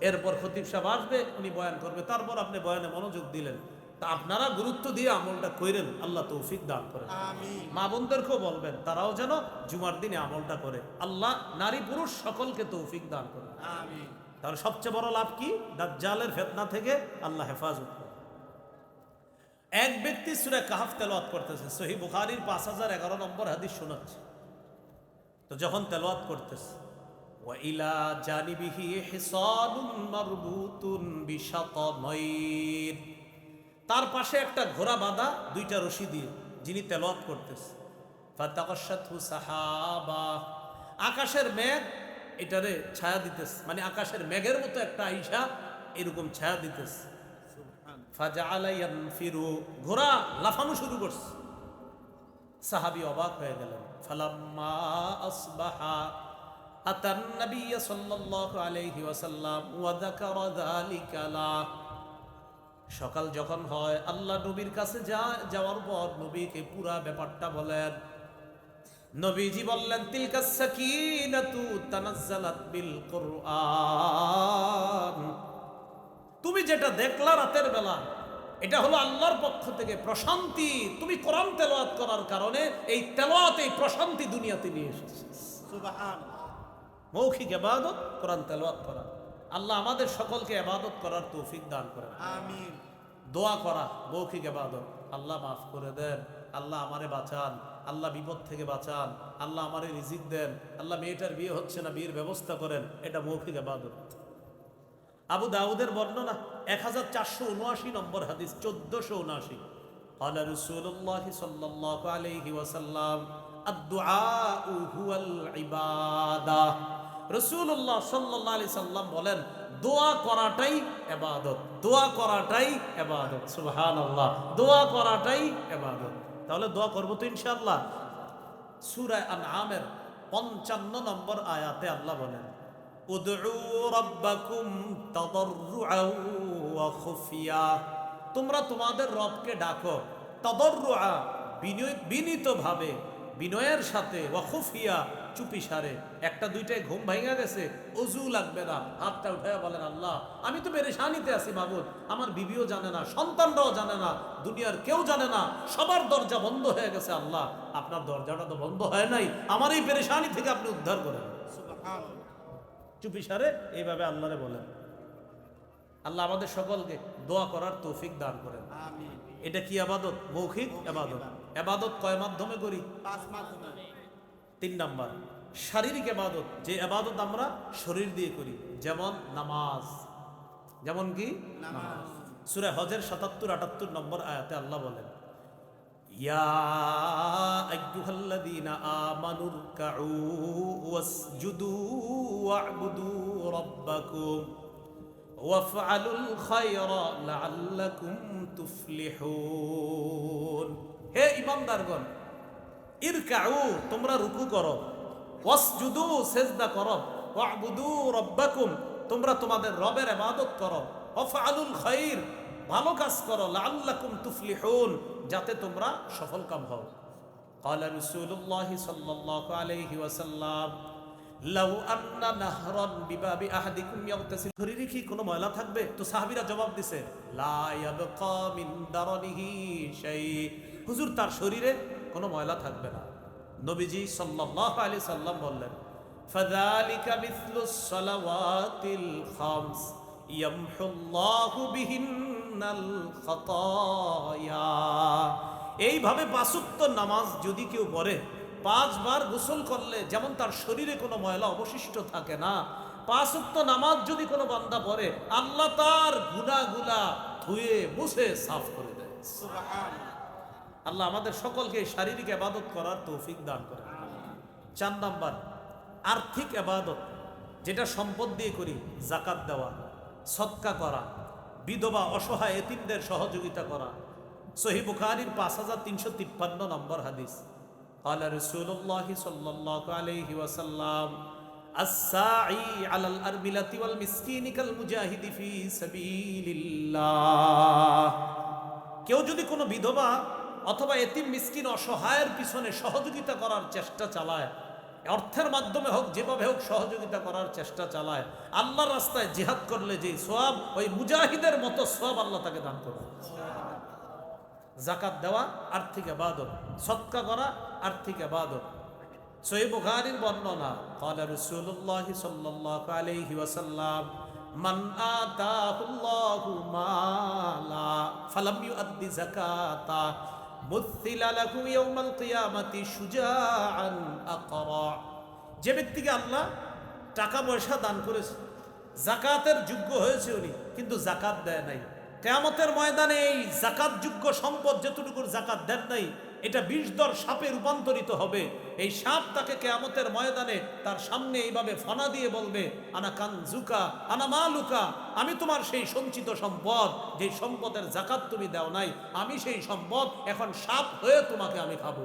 এরপর খতিব সাহেব আসবে, উনি বয়ান করবে, তারপর আপনি বয়ানে মনোযোগ দিলেন। তা আপনারা গুরুত্ব দিয়ে আমলটা করেন, আল্লাহ তৌফিক দান করেন। আমিন। মা বোনদেরকেও বলবেন তারাও যেন জুমার দিনে আমলটা করে। আল্লাহ নারী পুরুষ সকলকে তৌফিক দান করেন। আমিন। তাহলে সবচেয়ে বড় লাভ কি? দাজ্জালের ফিতনা থেকে আল্লাহ হেফাজত করে। এক ব্যক্তি সূরা কাহফ তেলাওয়াত করতেছে, সহিহ বুখারীর 5011 নম্বর হাদিস শোনাচ্ছে। তো যখন তেলাওয়াত করতেছে, ওয়া ইলা জানিবিহি হিসানুন মারবুতুন বিশাতানাইন, তার পাশে একটা ঘোড়া বাঁধা 2টা রশি দিয়ে, যিনি তেলাওয়াত করতেছে। ফাতাকাশাতহু সাহাবা, আকাশের মেঘ এটারে ছায়া দিতেছে, মানে আকাশের মেঘের মতো একটা আইসা এরকম ছায়া দিতেছে। সুবহান। ফাজাআলা ইয়ানফিরু, ঘোড়া লাফানো শুরু করছে। সাহাবী অবাক হয়ে গেলেন। ফালাম্মা আসবাহা আতান নবী সাল্লাল্লাহু আলাইহি ওয়াসাল্লাম ওয়া যাকারা যালিকা লা, সকাল যখন হয় আল্লাহ নবীর কাছে যাওয়ার পর নবীকে পুরা ব্যাপারটা বলেন। নবীজি বললেন তিলকাস সাকিনাতু তানাজ্জালাত বিল কুরআন, তুমি যেটা দেখলা রাতের বেলা এটা হলো আল্লাহর পক্ষ থেকে প্রশান্তি। তুমি কোরআন তেলাওয়াত করার কারণে এই তেলাওয়াত, এই প্রশান্তি দুনিয়াতে নিয়ে এসেছে। সুবহান। মৌখিক ইবাদত কোরআন তেলাওয়াত করা। আল্লাহ আমাদের সকলকে ইবাদত করার তৌফিক দান করেন। আমিন। দোয়া করা মৌখিক ইবাদত, আল্লাহ মাফ করে দেন, আল্লাহ আমারে বাঁচান, আল্লাহ বিপদ থেকে বাঁচান, আল্লাহ আমারে রিজিক দেন, আল্লাহ মেয়েটার বিয়ে হচ্ছে না বিয়ের ব্যবস্থা করেন, এটা মৌখিক ইবাদত। আবু দাউদের বর্ণনা 1479 নম্বর হাদিস, 1479। قال رسول الله صلى الله عليه وسلم الدعاء هو العبادة, রাসূলুল্লাহ সাল্লাল্লাহু আলাইহি সাল্লাম বলেন দোয়া করাটাই ইবাদত, দোয়া করাটাই ইবাদত। সুবহানাল্লাহ, দোয়া করাটাই ইবাদত। তাহলে দোয়া করব তো ইনশাআল্লাহ। সূরা আনআমের 55 নম্বর আয়াতে আল্লাহ বলেন, উদউ রাব্বাকুম তাদাররুআন ওয়া খুফিয়া, তোমরা তোমাদের রবকে ডাকো তাদাররুআ, বিনীতভাবে, বিনয়ের সাথে, ওয়া খুফিয়া, চুপিসারে। একটা দুইটায় ঘুম ভাঙা গেছে, অজু লাগবে না, হাতটা উঠায় বলেন, আল্লাহ আমি তো পেরেশানিতে আছি মাবুদ, আমার বিবিও জানে না, সন্তানরাও জানে না, দুনিয়ার কেউ জানে না, সবার দরজা বন্ধ হয়ে গেছে, আল্লাহ আপনার দরজাটা তো বন্ধ হয় নাই, আমার এই পেরেশানি থেকে আপনি উদ্ধার করেন। সুবহানাল্লাহ। চুপিসারে এইভাবে আল্লাহরে বলেন। আল্লাহ আমাদের সকলকে দোয়া করার তৌফিক দান করেন। আমিন। এটা কি আবাদত? মৌখিক আবাদত। আবাদত কয় মাধ্যমে করি? 5 মাধ্যমে। 3 নাম্বার শারীরিক আবাদত, যে আবাদত আমরা শরীর দিয়ে করি, যেমন নামাজ। যেমন কি? নামাজ। সূরা হজের 77-78 নম্বর আয়াতে আল্লাহ বলেন, ইয়া আইয়ুহাল্লাযীনা আমানুরকাউ ওয়াসজুদু ওয়া'বুদু রাব্বাকুম ওয়াফআলুল খায়রা লাআল্লাকুম তুফলিহুন। হে ঈমানদারগণ, ইরকাউ, তোমরা রুকু করো, ওয়াসজুদু, সিজদা করো, ওয়া'বুদু রাব্বাকুম, তোমরা তোমাদের রবের ইবাদত করো, ওয়াফআলুল খায়র, ভালো কাজ করো, লাআল্লাকুম তুফলিহুন, যাতে তোমরা সফলকাম হও। ক্বালা রাসূলুল্লাহ সাল্লাল্লাহু আলাইহি ওয়াসাল্লাম, লাউ আন্না নাহরান বিবাবি আহাদিকুম ইয়াগতাসিল, শরীরে কি কোনো ময়লা থাকবে? তো সাহাবীরা জবাব দিছে, লা ইয়াবকা মিন দারানিহি শাই, হুজুর তার শরীরে কোনো ময়লা থাকবে না। নবীজি সাল্লাল্লাহু আলাইহি সাল্লাম বললেন, ফাযালিকা মিসলুস সালাওয়াতিল খামস ইয়ামহুল্লাহু বিহিন্নাল খাতায়া, এইভাবে 5 ওয়াক্ত নামাজ যদি কেউ পড়ে, 5 বার গোসল করলে যেমন তার শরীরে কোনো ময়লা অবশিষ্ট থাকে না, 5 ওয়াক্ত নামাজ যদি কোনো বান্দা পড়ে, আল্লাহ তার গুনাহগুলা ধুয়ে মুছে সাফ করে দেয়। সুবহানাল্লাহ। আল্লাহ আমাদের সকলকে শারীরিক ইবাদত করার তৌফিক দান করেন। 4 নাম্বার আর্থিক ইবাদত, যেটা সম্পদ দিয়ে করি, যাকাত দেওয়া, সদকা করা, বিধবা অসহায় এতিমদের সহযোগিতা করা। সহিহ বুখারীর 5353 নম্বর হাদিস, ক্বালা রাসূলুল্লাহ সাল্লাল্লাহু আলাইহি ওয়াসাল্লাম, আস-সাঈ আলাল আরমিলাতি ওয়াল মিসকিনি কাল মুজাহিদি ফি সাবিলিল্লাহ, কেউ যদি কোনো বিধবা অথবা এতিম মিসকিন অসহায়ের পিছনে সহযোগিতা করার চেষ্টা চালায়, অর্থের মাধ্যমে হোক, যেভাবে হোক সহযোগিতা করার চেষ্টা চালায়, আল্লাহর রাস্তায় জিহাদ করলে যে সওয়াব, ওই মুজাহিদের মতো সওয়াব আল্লাহ তাকে দান করবে। যাকাত দেওয়া আর্থিক ইবাদত, সদকা করা আর্থিক ইবাদত। সহিহ বুখারীর বর্ণনা, ক্বালা রাসূলুল্লাহ সাল্লাল্লাহু আলাইহি ওয়াসাল্লাম, মান আতাহুল্লাহু মালা ফালাম ইউআদ্দি যাকাতা মুথিলা লাহু ইয়াউমাল কিয়ামাতি শুজাআন আকরা, যে ব্যক্তিকে আল্লাহ টাকা পয়সা দান করেছে, যাকাতের যোগ্য হয়েছে উনি, কিন্তু যাকাত দেয় নাই, কিয়ামতের ময়দানে এই যাকাত যোগ্য সম্পদ যেটুকুর যাকাত দেন নাই, এটা 20 দর সাপে রূপান্তরিত হবে। এই সাপ তাকে কিয়ামতের ময়দানে তার সামনে এইভাবে ফানা দিয়ে বলবে, আনা কানজুকা আনা মালুকা, আমি তোমার সেই সঞ্চিত সম্পদ, যে সম্পদের যাকাত তুমি দাও নাই, আমি সেই সম্পদ এখন সাপ হয়ে তোমাকে আমি খাবো।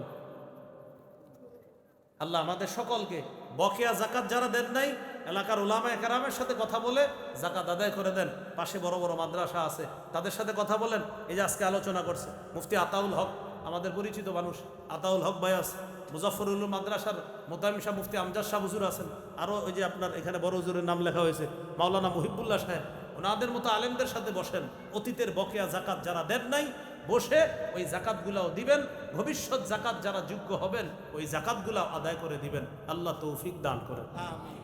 আল্লাহ আমাদের সকলকে বকেয়া যাকাত যারা দেন নাই, এলাকার উলামায়ে কেরামের সাথে কথা বলে যাকাত আদায় করে দেন। পাশে বড় বড় মাদ্রাসা আছে, তাদের সাথে কথা বলেন। এই যে আজকে আলোচনা করছে মুফতি আতাউল হক, আমাদের পরিচিত মানুষ, আতাউল হক ভাই আছে, মুজাফফরুল মাদ্রাসার মোতামিম শাহ মুফতি আমজাদ শাহ হুজুর আছেন, আরও ওই যে আপনার এখানে বড় হুজুরের নাম লেখা হয়েছে মাওলানা মুহিবুল্লাহ সাহেব, ওনাদের মতো আলেমদের সাথে বসেন। অতীতের বকেয়া যাকাত যারা দেন নাই, বসে ওই জাকাতগুলাও দিবেন, ভবিষ্যৎ জাকাত যারা যোগ্য হবেন ওই জাকাতগুলাও আদায় করে দিবেন। আল্লাহ তৌফিক দান করেন। আমিন।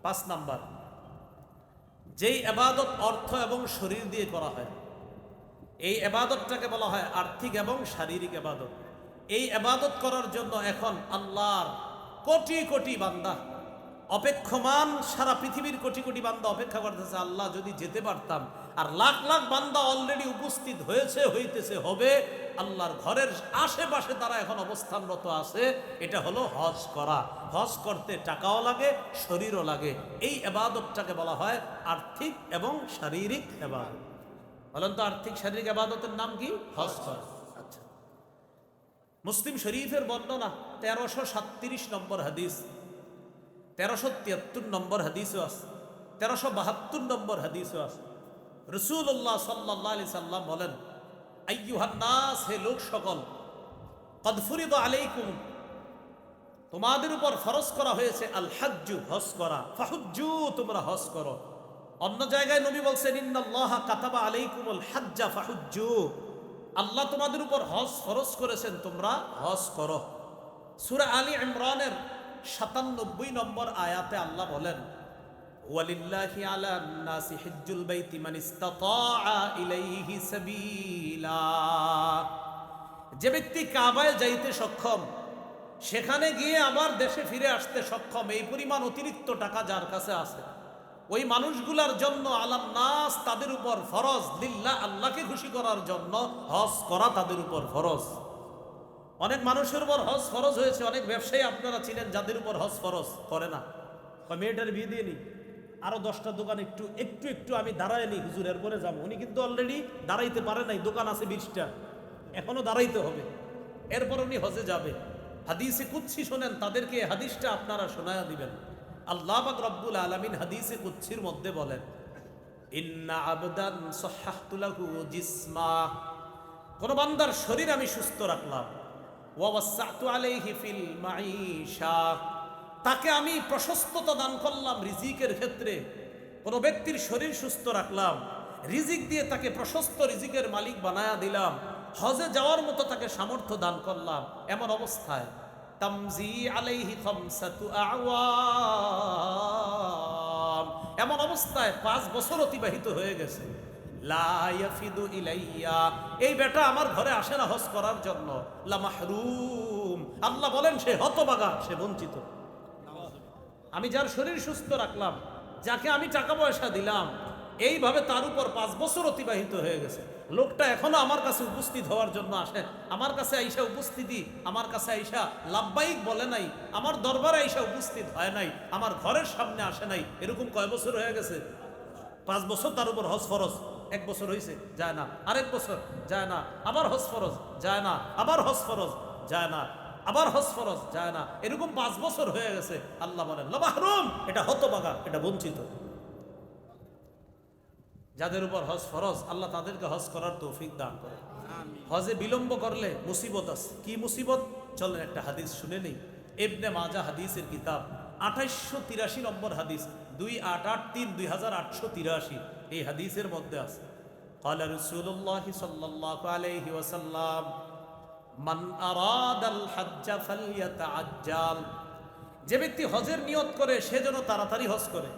5 নাম্বার, যেই ইবাদত অর্থ এবং শরীর দিয়ে করা হয়, এই ইবাদতটাকে বলা হয় আর্থিক এবং শারীরিক ইবাদত। এই ইবাদত করার জন্য এখন আল্লাহর কোটি কোটি বান্দা অপেক্ষমান, সারা পৃথিবীর কোটি কোটি বান্দা অপেক্ষা করতেছে, আল্লাহ যদি যেতে পারতাম। আর লাখ লাখ বান্দা অলরেডি উপস্থিত হয়েছে, হইতেছে, হবে। আল্লাহর ঘরের আশেপাশে তারা এখন অবস্থানরত আছে। এটা হলো হজ করা। হজ করতে টাকাও লাগে, শরীরও লাগে। এই ইবাদতটাকে বলা হয় আর্থিক এবং শারীরিক ইবাদত। বলেন তো আর্থিক শারীরিক ইবাদতের নাম কি? হজ করা। আচ্ছা, মুসলিম শরীফের বর্ণনা 1337 নম্বর হাদিস, 1373 নম্বর হাদিসও আছে, 1372 নম্বর হাদিসও আছে। রাসূলুল্লাহ সাল্লাল্লাহু আলাইহি সাল্লাম বলেন, আইয়ুহান নাস, হে লোক সকল, কদ ফুরিদা আলাইকুম, তোমাদের উপর ফরজ করা হয়েছে আল হাজ্জু, হজ করা, ফাহুজ্জু, তোমরা হজ করো। অন্য জায়গায় নবী বলছেন, ইন্নাল্লাহা কাতাবা আলাইকুমুল হাজ্জা ফাহুজ্জু, আল্লাহ তোমাদের উপর হজ ফরজ করেছেন, তোমরা হজ করো। সূরা আলী ইমরানের 97 নম্বর আয়াতে আল্লাহ বলেন, ওয়ালিল্লাহি আলান নাসি হিজ্জুল বাইতি মান ইসতাতাআ ইলাইহি সাবিলা, যে ব্যক্তি কাবায় যাইতে সক্ষম, সেখানে গিয়ে আবার দেশে ফিরে আসতে সক্ষম, এই পরিমাণ অতিরিক্ত টাকা যার কাছে আছে, ওই মানুষগুলার জন্য আলান নাস, তাদের উপর ফরজ, লিল্লাহ, আল্লাহকে খুশি করার জন্য হজ করা তাদের উপর ফরজ। অনেক মানুষের উপর হজ ফরজ হয়েছে, অনেক ব্যবসায়ী আপনারা ছিলেন যাদের উপর হজ ফরজ করে না, মেয়েটার বিয়ে দিয়ে নি, আরো 10টা দোকান একটু একটু একটু আমি দাঁড়ায় নি হুজুর, এরপরে যাবো। উনি কিন্তু অলরেডি দাঁড়াইতে পারে নাই, দোকান আছে 20টা, এখনো দাঁড়াইতে হবে, এরপর উনি হজে যাবে। হাদিসে কুদসি শোনেন, তাদেরকে হাদিসটা আপনারা শোনায়া দিবেন। আল্লাহ পাক রব্বুল আলামিন হাদিসে কুদসির মধ্যে বলেন, ইন্না আবদান সাহহাতু লাহু জিসমা, কোন বান্দার শরীর আমি সুস্থ রাখলাম, ওয়া ওয়াসআতু আলাইহি ফিল মাঈশা, তাকে আমি প্রশস্ততা দান করলাম রিজিকের ক্ষেত্রে। কোন ব্যক্তির শরীর সুস্থ রাখলাম, রিজিক দিয়ে তাকে প্রশস্ত রিজিকের মালিক বানায়া দিলাম, হজে যাওয়ার মতো তাকে সামর্থ্য দান করলাম। এমন অবস্থায় তামজি আলাইহি খামসাতু আওয়াম, এমন অবস্থায় 5 বছর অতিবাহিত হয়ে গেছে। লা ইয়াফিদু ইলাইয়া, এই বেটা আমার ঘরে আসে না হজ করার জন্য। লা মাহরুম, আল্লাহ বলেন সে হতভাগা, সে বঞ্চিত। আমি যার শরীর সুস্থ রাখলাম, যাকে আমি টাকা পয়সা দিলাম, এইভাবে তার উপর 5 বছর অতিবাহিত হয়ে গেছে। লোকটা এখনো আমার কাছে উপস্থিত হওয়ার জন্য আসে, আমার কাছে আইসা উপস্থিতি, আমার কাছে আইসা লাব্বাইক বলে নাই, আমার দরবারে আইসা উপস্থিত হয় নাই, আমার ঘরের সামনে আসে নাই। এরকম কয় বছর হয়ে গেছে? 5 বছর তার উপর হজ ফরজ। 1 বছর হয়েছে, যায় না, আরেক বছর যায় না, আবার হজ ফরজ, যায় না, আবার হজ ফরজ, যায় না, আবার হজ ফরজ, যায় না, এরকম 5 বছর হয়ে গেছে। আল্লাহ বলেন লা মাহরুম, এটা হতভাগা, এটা বঞ্চিত। যাদের উপর হজ ফরজ, আল্লাহ তাদেরকে হজ করার তৌফিক দান করে। হজে বিলম্ব করলে মুসিবত আছে। কি মুসিবত? চলেন একটা হাদিস শুনে নেই। ইবনে মাজাহ হাদিসের কিতাব 2883 নম্বর হাদিস, 2883 এই হাদিসের মধ্যে আছে, ক্বালা রাসূলুল্লাহ সাল্লাল্লাহু আলাইহি ওয়াসাল্লাম, মান আরাদাল হজ্জ ফালইয়াতাআজ্জাল, যে ব্যক্তি হজের নিয়ত করে সে যেন তাড়াতাড়ি হজ করে।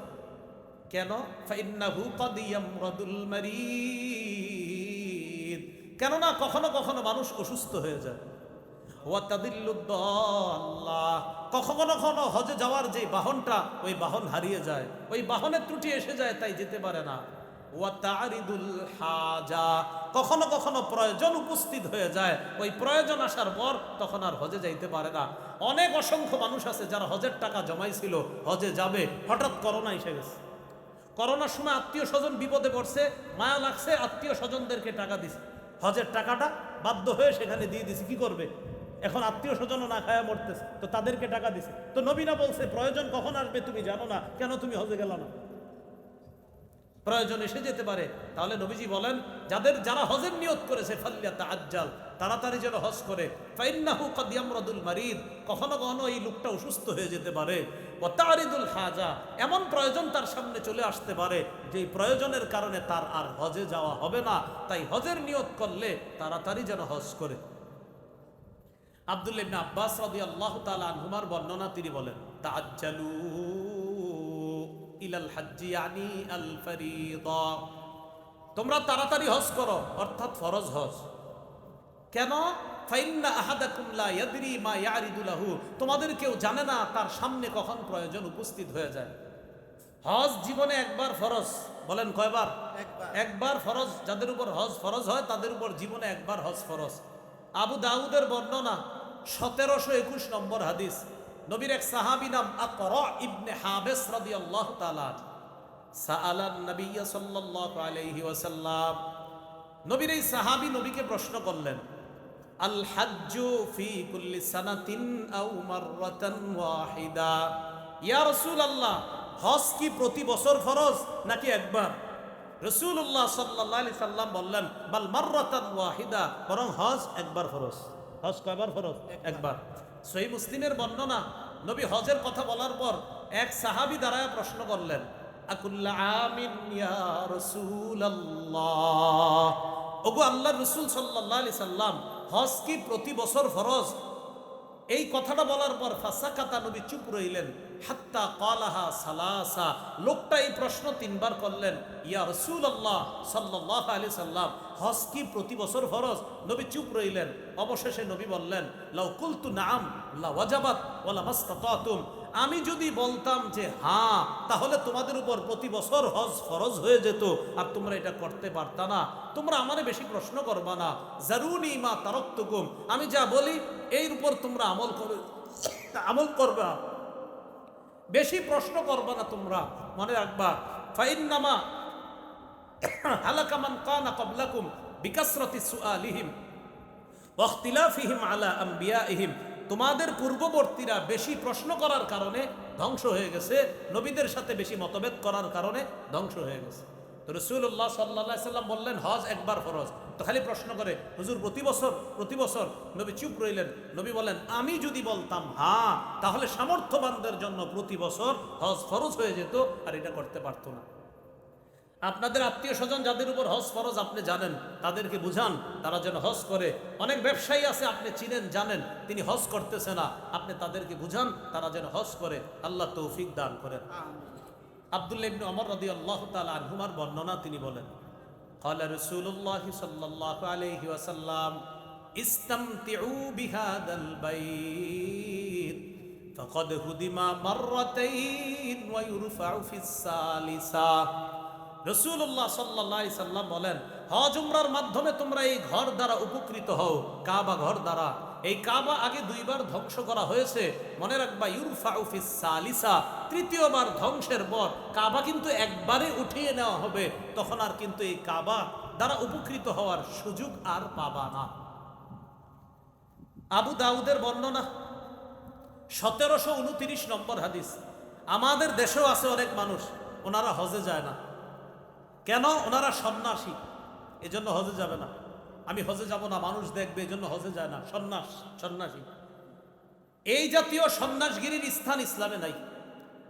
কেন? ফাইন্নাহু ক্বাদ ইয়ামরাদুল মারিদ, কেননা কখনো কখনো মানুষ অসুস্থ হয়ে যায়। ওয়া তাদিল্লুদ দাল্লা, কখনো কখনো হজে যাওয়ার যে বাহনটা, ওই বাহন হারিয়ে যায়, ওই বাহনের ত্রুটি এসে যায়, তাই যেতে পারে না। ওয়া তারিদুল হাজা, কখনো কখনো প্রয়োজন উপস্থিত হয়ে যায়, ওই প্রয়োজন আসার পর তখন আর হজে যাইতে পারে না। অনেক অসংখ্য মানুষ আছে যারা হজের টাকা জমাইছিল, হজে যাবে, হঠাৎ করোনা এসে গেছে। করোনার সময় আত্মীয় স্বজন বিপদে পড়ছে, মায়া লাগছে, আত্মীয় স্বজনদেরকে টাকা দিছে, হজের টাকাটা বাধ্য হয়ে সেখানে দিয়ে দিছে। কি করবে? এখন আত্মীয় স্বজনও না খায়া মরতেছে, তো তাদেরকে টাকা দিছে। তো নবী না বলছে প্রয়োজন কখন আসবে তুমি জানো না, কেন তুমি হজে গেল না? প্রয়োজন এসে যেতে পারে। তাহলে নবীজি বলেন যারা হজের নিয়ত করেছে ফালইয়াতাআজ্জাল, তাড়াতাড়ি যেন হজ করে। ফাইন্নাহু ক্বাদ ইয়ামরাদুল মারিদ, কখনো কখনো এই লোকটা অসুস্থ হয়ে যেতে পারে। ওয়া তারিদুল হাজা, এমন প্রয়োজন তার সামনে চলে আসতে পারে যে প্রয়োজনের কারণে তার আর হজে যাওয়া হবে না। তাই হজের নিয়ত করলে তাড়াতাড়ি যেন হজ করে। আব্দুল্লাহ ইবনে আব্বাস রাদিয়াল্লাহু তাআলা আনহুমার বর্ণনা, তিনি বলেন, তাআজ্জালু ইলাল হাজ্জি ইয়ানি আল ফরিদা, তোমরা তাড়াতাড়ি হজ করো, অর্থাৎ ফরজ হজ। কেন? ফাইন্না আহাদাকুম লা ইয়াদরি মা ইয়ারিদু লাহু, তোমাদের কেউ জানে না তার সামনে কখন প্রয়োজন উপস্থিত হয়ে যায়। হজ জীবনে একবার ফরজ। বলেন কয়বার? একবার ফরজ। যাদের উপর হজ ফরজ হয় তাদের উপর জীবনে একবার হজ ফরজ। আবু দাউদের বর্ণনা 1721 নম্বর হাদিস, নবীর এক সাহাবী নাম আকরা ইবনে হাবিস রাদিয়াল্লাহু তাআলা সাআলান নবী সাল্লাল্লাহু আলাইহি ওয়াসাল্লাম, নবীর এই সাহাবী নবীকে প্রশ্ন করলেন, আল হাজ্জু ফি কুল্লি সানাতিন আও মাররাতান ওয়াহিদা, ইয়া রাসূলুল্লাহ, হজ কি প্রতি বছর ফরজ নাকি একবার? রাসূলুল্লাহ সাল্লাল্লাহু আলাইহি সাল্লাম বললেন, বাল মাররাতান ওয়াহিদা, বরং হজ একবার ফরজ। হজ কয়বার ফরজ? একবার। সহিহ মুসলিমের বর্ণনা, নবী হজের কথা বলার পর এক সাহাবী দাঁড়ায় প্রশ্ন করলেন, আকুল্লা আমিন ইয়া রাসূলুল্লাহ, ওগো আল্লাহর রাসূল সাল্লাল্লাহু আলাইহি সাল্লাম, হজ কি প্রতি বছর ফরজ? এই কথাটা বলার পর ফাসাকাতা, নবী চুপ রইলেন, হাত্তা ক্বালাহা সালাসা, লোকটা এই প্রশ্ন তিনবার করলেন, ইয়া রাসূলুল্লাহ সাল্লাল্লাহু আলাইহি সাল্লাম, হজ কি প্রতি বছর ফরজ? নবী চুপ রইলেন। অবশেষে নবী বললেন, লাউ কুলতু নাআম লা ওয়াজাবাত ওয়া লা মাসতাতাতুম, আমি যদি বলতাম যে হ্যাঁ, তাহলে তোমাদের উপর প্রতি বছর হজ ফরজ হয়ে যেত, আর তোমরা এটা করতে পারতা না। তোমরা আমারে বেশি প্রশ্ন করবা না, জারুনি মা তারাকতুকুম, আমি যা বলি এর উপর তোমরা আমল করবা, বেশি প্রশ্ন করবা না তোমরা। মনে রাখবা, ফাইন্নামা হালাকা মান কানা ক্বাবলাকুম বিকাসরাতি সুআলিহিম ওয়া ইখতিলাফিহিম আলা আমবিয়াইহিম, তোমাদের পূর্ববর্তীরা বেশি প্রশ্ন করার কারণে ধ্বংস হয়ে গেছে, নবীদের সাথে বেশি মতভেদ করার কারণে ধ্বংস হয়ে গেছে। তো রাসূলুল্লাহ সাল্লাল্লাহু আলাইহি সাল্লাম বললেন হজ একবার ফরজ, তো খালি প্রশ্ন করে হুজুর প্রতি বছর? নবী চুপ রইলেন। নবী বলেন, আমি যদি বলতাম হ্যাঁ, তাহলে সামর্থ্যবানদের জন্য প্রতি বছর হজ ফরজ হয়ে যেত, আর এটা করতে পারতো না। আপনাদের আত্মীয় স্বজন যাদের উপর হজ ফরজ আপনি জানেন, তাদেরকে বুঝান তারা যেন হজ করে। অনেক ব্যবসায়ী আছে আপনি চিনেন জানেন, তিনি হজ করতেছে না, আপনি তাদেরকে বুঝান তারা যেন হজ করে। আল্লাহ তৌফিক দান করেন। আব্দুল্লাহ ইবনে ওমর রাদিয়াল্লাহু তাআলা আনহুমার বর্ণনা, তিনি বলেন, ক্বালা রাসূলুল্লাহ সাল্লাল্লাহু আলাইহি ওয়াসাল্লাম, ইসতামতিউ বিহাদাল বাইত ফাকাদ হুদিমা মাররাতাইন ওয়া ইউরফাউ ফিস সালিসা। রাসূলুল্লাহ সাল্লাল্লাহু আলাইহি সাল্লাম বলেন, হজ উমরার মাধ্যমে তোমরা এই ঘর দ্বারা উপকৃত হও, কাবা ঘর দ্বারা। এই কাবা আগে দুইবার ধ্বংস করা হয়েছে, মনে রাখবা, ইউরফাউ ফিস সালিসা, তৃতীয়বার ধ্বংসের পর কাবা কিন্তু একবারে উঠিয়ে নেওয়া হবে, তখন আর কিন্তু এই কাবা দ্বারা উপকৃত হওয়ার সুযোগ আর পাবা না। আবু দাউদের বর্ণনা, 1729 নম্বর হাদিস। আমাদের দেশেও আছে অনেক মানুষ, ওনারা হজে যায় না। কেন? ওনারা সন্ন্যাসী, এজন্য হজে যাবে না। আমি হজে যাব না, মানুষ দেখবে, এজন্য হজে যায় না। সন্ন্যাসী। এই জাতীয় সন্ন্যাসগিরির স্থান ইসলামে নাই।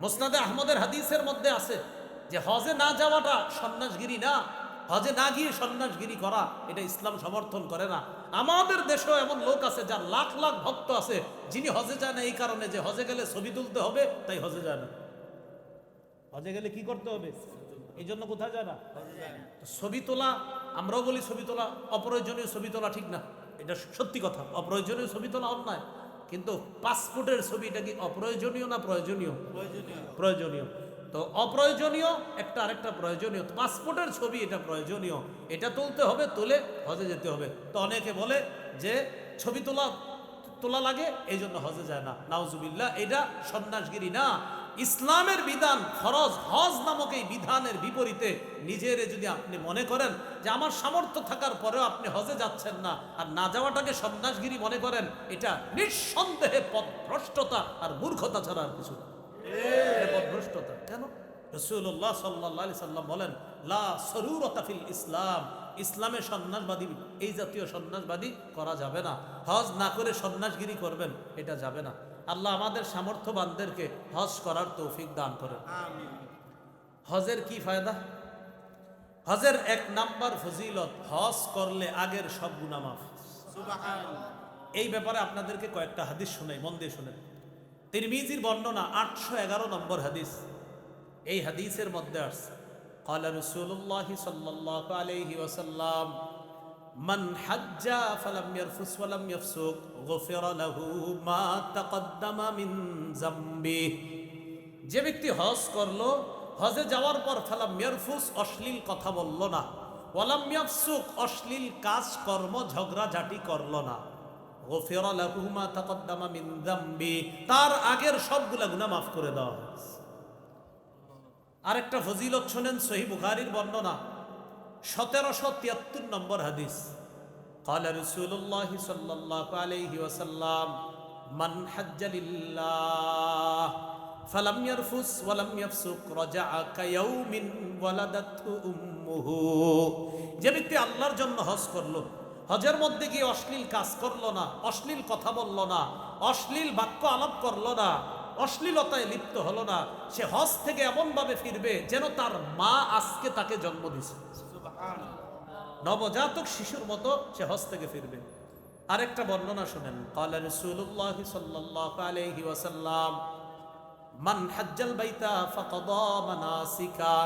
মুসনাদে আহমদের হাদিসের মধ্যে আছে যে হজে না যাওয়াটা সন্ন্যাসগিরি না, হজে না গিয়ে সন্ন্যাসগিরি করা, এটা ইসলাম সমর্থন করে না। আমাদের দেশেও এমন লোক আছে যার লাখ লাখ ভক্ত আছে, যিনি হজে যায় না এই কারণে যে হজে গেলে ছবি তুলতে হবে, তাই হজে যায় না। হজে গেলে কি করতে হবে? এই জন্য কোথায় যায় না? ছবি তোলা, আমরাও বলি ছবি তোলা অপ্রয়োজনীয়, ছবি তোলা ঠিক না, এটা সত্যি কথা। অপ্রয়োজনীয় ছবি তোলা অন্যায়, কিন্তু পাসপোর্টের ছবি, এটা কি অপ্রয়োজনীয় না প্রয়োজনীয়? প্রয়োজনীয়। তো অপ্রয়োজনীয় একটা, আরেকটা প্রয়োজনীয়। পাসপোর্টের ছবি এটা প্রয়োজনীয়, এটা তুলতে হবে, তুলে হজে যেতে হবে। তো অনেকে বলে যে ছবি তোলা লাগে, এই জন্য হজে যায় না। নাউজুবিল্লাহ, এটা সন্ন্যাসগিরি না। ইসলামের বিধান ফরজ, হজ নামক এই বিধানের বিপরীতে নিজের যদি আপনি মনে করেন যে আমার সামর্থ্য থাকার পরেও আপনি হজে যাচ্ছেন না, আর না যাওয়াটাকে সন্ন্যাসগিরি মনে করেন, এটা নিঃসন্দেহে পথভ্রষ্টতা আর মূর্খতা ছাড়া আর কিছু না। পথভ্রষ্টতা। কেন? রাসূলুল্লাহ সাল্লাল্লাহু আলাইহি সাল্লাম বলেন, লা সরুরতা ফিল ইসলাম, ইসলামে সন্ন্যাসবাদী, এই জাতীয় সন্ন্যাসবাদী করা যাবে না। হজ না করে সন্ন্যাসগিরি করবেন, এটা যাবে না। আল্লাহ আমাদের সামর্থ্যবানদেরকে হজ করার তৌফিক দান করেন। হজের কি ফায়দা? হজের 1 নাম্বার ফজিলত, হজ করলে আগের সব গুনাহ মাফ। সুবহানাল্লাহ। এই ব্যাপারে আপনাদেরকে কয়েকটা হাদিস শোনাই, মন দিয়ে শুনেন। তিরমিজির বর্ণনা 811 নম্বর হাদিস। এই হাদিসের মধ্যে আসছে, ক্বালা রাসূলুল্লাহ সাল্লাল্লাহু আলাইহি ওয়াসাল্লাম, মান হাজ্জা ফালাম ইয়ারফুস ওয়ালাম ইয়াফসুক গুফিরা লাহু মা তাকদ্দামা মিন যামবি। যে ব্যক্তি হজ করলো, হজে যাওয়ার পর ফালাম ইয়ারফুস, অশ্লীল কথা বলল না, ওয়ালাম ইয়াফসুক, অশ্লীল কাজ কর্ম ঝগড়াঝাটি করল না, গুফিরা লাহু মা তাকদ্দামা মিন যামবি, তার আগের সবগুলা গুনাহ মাফ করে দেওয়া হয়েছে। আরেকটা ফজিলত শুনেন, সহিহ বুখারীর বর্ণনা, 1773 নম্বর হাদিস। ক্বালা রাসূলুল্লাহ সাল্লাল্লাহু আলাইহি ওয়াসাল্লাম, মান হাজ্জা লিল্লাহ ফালাম ইয়ারফুস ওয়ালাম ইয়াফসুক রাজাআ কায়াউমিন ওয়ালাদাতহু উম্মুহু। যে ব্যক্তি আল্লাহর জন্য হজ করলো, হজের মধ্যে গিয়ে অশ্লীল কাজ করলো না, অশ্লীল কথা বললো না, অশ্লীল বাক্য আলাপ করলো না, অশ্লীলতায় লিপ্ত হলো না, সে হজ থেকে এমনভাবে ফিরবে যেন তার মা আজকে তাকে জন্ম দিছে। নবজাতক শিশুর মতো সে হজ থেকে ফিরবে। আরেকটা বর্ণনা শুনেন, ক্বালা রাসূলুল্লাহ সাল্লাল্লাহু আলাইহি ওয়াসাল্লাম মান হাজ্জাল বাইতা ফাকাদা মানাসিকা।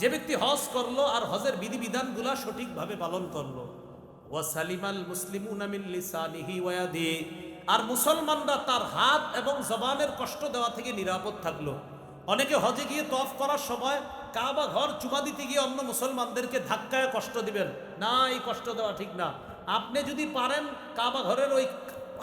যে ব্যক্তি হজ করলো আর হজের বিধিবিধানগুলো সঠিকভাবে পালন করলো, ওয়া সালিমাল মুসলিমুনা মিন লিসানিহি ওয়া ইয়াদিহি, আর মুসলমানরা তার হাত এবং জবানের কষ্ট দেওয়া থেকে নিরাপদ থাকলো। অনেকে হজে গিয়ে তওয়াফ করার সময় কাবা ঘর চুমা দিতে গিয়ে অন্য মুসলমানদেরকে ধাক্কায় কষ্ট দিবেন না, এই কষ্ট দেওয়া ঠিক না। আপনি যদি পারেন কাবা ঘরের ওই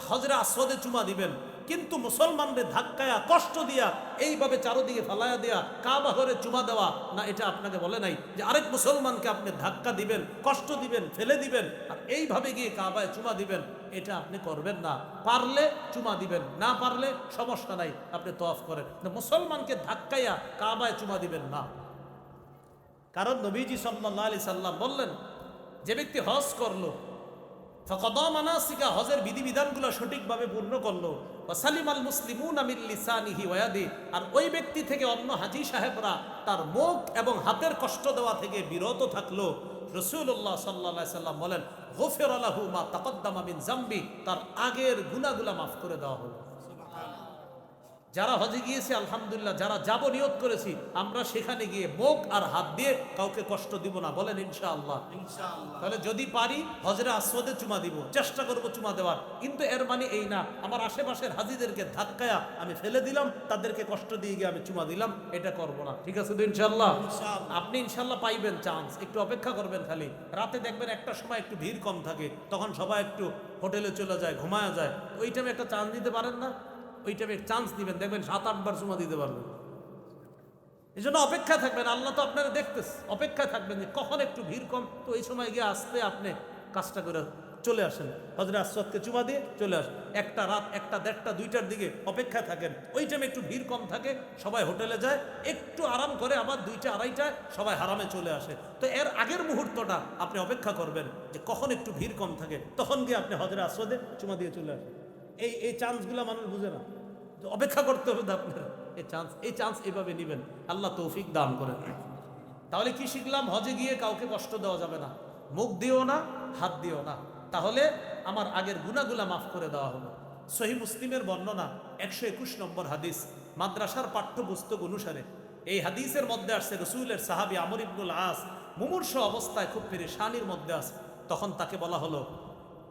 হজরে আসওয়াদে চুমা দিবেন, কিন্তু মুসলমানদের ধাক্কায়া কষ্ট দিয়া এইভাবে চারোদিকে ফালায়া দেয়া কাবা ঘরে চুমা দেওয়া না, এটা আপনাকে বলে নাই যে আরেক মুসলমানকে আপনি ধাক্কা দিবেন, কষ্ট দিবেন, ফেলে দিবেন আর এইভাবে গিয়ে কাবায় চুমা দিবেন, এটা আপনি করবেন না। পারলে চুমা দিবেন, না পারলে সমস্যা নাই, আপনি তওয়াফ করেন। মুসলমানকে ধাক্কাইয়া কাবায় চুমা দিবেন না। কারণ নবীজি সাল্লাল্লাহু আলাইহি সাল্লাম বললেন, যে ব্যক্তি হজ করলো ফাকাদা মানাসিকা, হজের বিধিবিধানগুলো সঠিকভাবে পূর্ণ করলো, ওয়া সালিমাল মুসলিমুনা মিন লিসানিহি ওয়া ইয়াদিহি, আর ওই ব্যক্তি থেকে অন্য হাজী সাহেবরা তার মুখ এবং হাতের কষ্ট দেওয়া থেকে বিরত থাকলো, রাসূলুল্লাহ সাল্লাল্লাহু আলাইহি সাল্লাম বলেন গুফিরা লাহু মা তাকদ্দামা মিন যামবি, তার আগের গুনাহগুলো মাফ করে দেওয়া হলো। যারা হজে গিয়েছে আলহামদুলিল্লাহ, যারা যাব নিয়ত করেছি আমরা সেখানে গিয়ে মুখ আর হাত দিয়ে কাউকে কষ্ট দিব না, বলেন ইনশাআল্লাহ। তাহলে যদি পারি হজরে আসওয়াদে চুমা দিব, চেষ্টা করব চুমা দেওয়ার, কিন্তু এর মানে এই না আমার আশেপাশের হাজিদেরকে ধাক্কায়া আমি ফেলে দিলাম, তাদেরকে কষ্ট দিয়ে গিয়ে আমি চুমা দিলাম, এটা করব না। ঠিক আছে তো ইনশাআল্লাহ? আপনি ইনশাআল্লাহ পাইবেন চান্স, একটু অপেক্ষা করবেন। খালি রাতে দেখবেন একটা সময় একটু ভিড় কম থাকে, তখন সবাই একটু হোটেলে চলে যায়, ঘুমায়া যায়, ওই টাইমে একটা চান্স দিতে পারেন না? ওই টাইমে চান্স দিবেন, দেখবেন 7-8 বার চুমা দিতে পারবেন। এই জন্য অপেক্ষা থাকবেন, আল্লাহ তো আপনারা দেখতেছে, অপেক্ষায় থাকবেন যে কখন একটু ভিড় কম, তো এই সময় গিয়ে আসতে আপনি কাজটা করে চলে আসেন, হজরে আসওয়াদকে চুমা দিয়ে চলে আসেন। একটা রাত 1টা, 1:30, 2টার দিকে অপেক্ষায় থাকেন, ওই টাইমে একটু ভিড় কম থাকে, সবাই হোটেলে যায়, একটু আরাম করে আবার 2টা, 2:30টায় সবাই হারামে চলে আসে। তো এর আগের মুহূর্তটা আপনি অপেক্ষা করবেন যে কখন একটু ভিড় কম থাকে, তখন গিয়ে আপনি হজরে আসওয়াদে চুমা দিয়ে চলে আসেন। এই চান্সগুলো মানুষ বুঝে না, অপেক্ষা করতে হবে আপনার। এই চান্স এইভাবে নেবেন, আল্লাহ তৌফিক দান করেন। তাহলে কি শিখলাম? হজে গিয়ে কাউকে কষ্ট দেওয়া যাবে না, মুখ দিও না, হাত দিও না, তাহলে আমার আগের গুনাহগুলা মাফ করে দেওয়া হলো। সহিহ মুসলিমের বর্ণনা 121 নম্বর হাদিস, মাদ্রাসার পাঠ্যপুস্তক অনুসারে এই হাদিসের মধ্যে আসছে রাসূলের সাহাবী আমর ইবনুল আস মুমূর্ষ অবস্থায় খুব পেরেশানির মধ্যে আছে। তখন তাকে বলা হলো,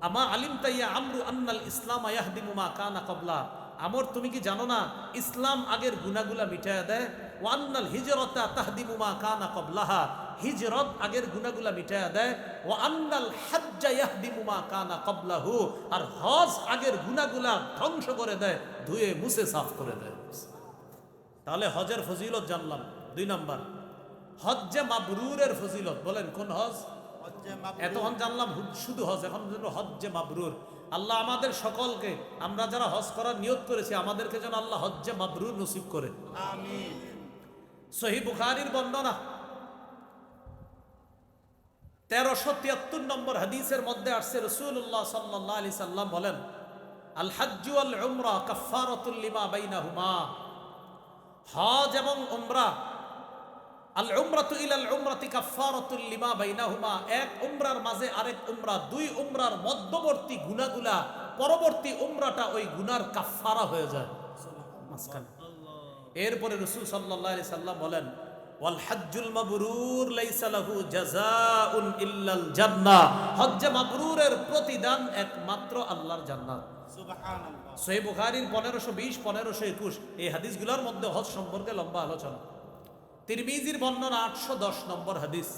আমা আলিমতা ইয়া আমরু আন্নাল ইসলাম ইয়াহদিমু মা কানা ক্বাবলা, আমর তুমি কি জানো না ইসলাম আগের গুনাহগুলা মিটায়া দেয়, ওয়া আন্নাল হিজরাতা তাহদিমু মা কানা ক্বাবলাহা, হিজরত আগের গুনাহগুলা মিটায়া দেয়, ওয়া আন্নাল হাজ্জা ইয়াহদিমু মা কানা ক্বাবলাহু, আর হজ আগের গুনাহগুলা ধ্বংস করে দেয়, ধুয়ে মুছে সাফ করে দেয়। তাহলে হজের ফজিলত জানলাম। 2 নম্বর হজ্জে মাবরুরের ফজিলত, বলেন কোন হজ? এতক্ষণ জানলাম শুধু হজ, এখন হজ্জে মাবরুর। আল্লাহ আমাদের সকলকে, আমরা যারা হজ করার নিয়ত করেছি, আমাদেরকে যেন আল্লাহ হজ্জে মাবরুর নসিব করে, আমিন। সহিহ বুখারীর বর্ণনা 1373 নম্বর হাদিসের মধ্যে আসছে, রাসূলুল্লাহ সাল্লাল্লাহু আলাইহি সাল্লাম বলেন, আল হাজ্জু ওয়াল উমরা কাফফারাতুল লিমা বাইনাহুমা, হজ এবং উমরা, আল উমরাতু ইলাল উমরাতি কাফফারাতুল লিমা বাইনাহুমা, এক উমরার মাঝে আরেক উমরা, 2 উমরার মধ্যবর্তী গুনাহগুলা পরবর্তী উমরাটা ওই গুনার কাফফারা হয়ে যায় মাঝখানে। এরপরে রাসূল সাল্লাল্লাহু আলাইহি সাল্লাম বলেন, ওয়াল হাজ্জুল মাবরুর লাইসা লাহু জাযাউন ইল্লাল জান্নাহ, হজ্জে মাবরুরের প্রতিদান একমাত্র আল্লাহর জান্নাত। সুবহানাল্লাহ। সহিহ বুখারীর 1520, 1521 এই হাদিসগুলোর মধ্যে হজ সম্পর্কে লম্বা আলোচনা। তিরমিজির বর্ণনা 810 নম্বর হাদিস,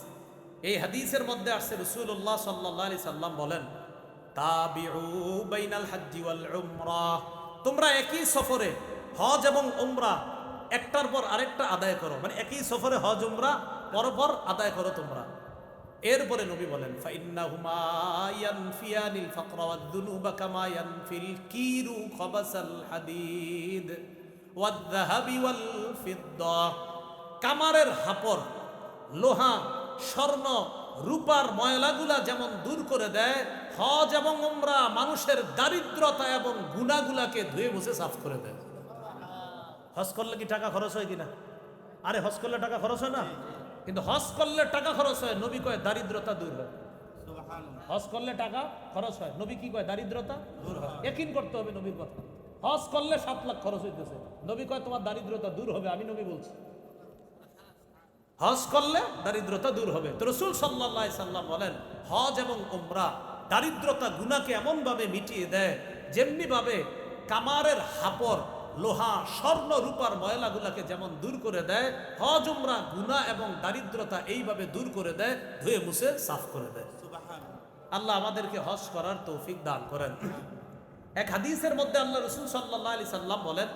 এই হাদিসের মধ্যে আসছে রাসূলুল্লাহ সাল্লাল্লাহু আলাইহি সাল্লাম বলেন, তাবিউ বাইনাল হাজ্জি ওয়াল উমরা, তোমরা একই সফরে হজ এবং উমরা একটার পর আরেকটা আদায় করো, মানে একই সফরে হজ উমরা পরপর আদায় করো তোমরা। এরপরে নবী বলেন, ফাইন্নাহুমা ইয়ানফিয়ানিল ফাকরা ওয়াদ দুনুবা কামা ইয়ানফিল কিরু খাবাসাল হাদিদ, ওয়াদ-যাহাবি ওয়াল ফিদ্দা, কামারের হাপর, লোহা, স্বর্ণ, রূপার ময়লাগুলা যেমন দূর করে দেয়, হজ এবং উমরা মানুষের দারিদ্রতা এবং গুনাহগুলাকে ধুয়ে মুছে সাফ করে দেয়। হজ করলে কি টাকা খরচ হয় কিনা? আরে হজ করলে টাকা খরচ হয় না? কিন্তু হজ করলে টাকা খরচ হয়, নবী কয় দারিদ্রতা দূর হয়। সুবহানাল্লাহ। হজ করলে টাকা খরচ হয়, নবী কি কয় দারিদ্রতা দূর হয়। ইয়াকিন করতে হবে নবীর কথা। হজ করলে 7 লাখ খরচ হইতেছে, নবী কয় তোমার দারিদ্রতা দূর হবে, আমি নবী বলছি। হজ করলে দারিদ্রতা দূর হবে। তো রাসূল সাল্লাল্লাহু আলাইহি সাল্লাম বলেন, হজ এবং উমরা দারিদ্রতা গুনাহকে এমন ভাবে মিটিয়ে দেয় যেমনি ভাবে কামারের হাপর, লোহা, স্বর্ণ, রূপার ময়লাগুলাকে যেমন দূর করে দেয়, হজ উমরা গুনাহ এবং দারিদ্রতা এইভাবে দূর করে দেয়, ধুয়ে মুছে সাফ করে দেয়। সুবহানাল্লাহ। আল্লাহ আমাদেরকে হজ করার তৌফিক দান করেন। এক হাদিসের মধ্যে আল্লাহ রাসূল সাল্লাল্লাহু আলাইহি সাল্লাম বলেন,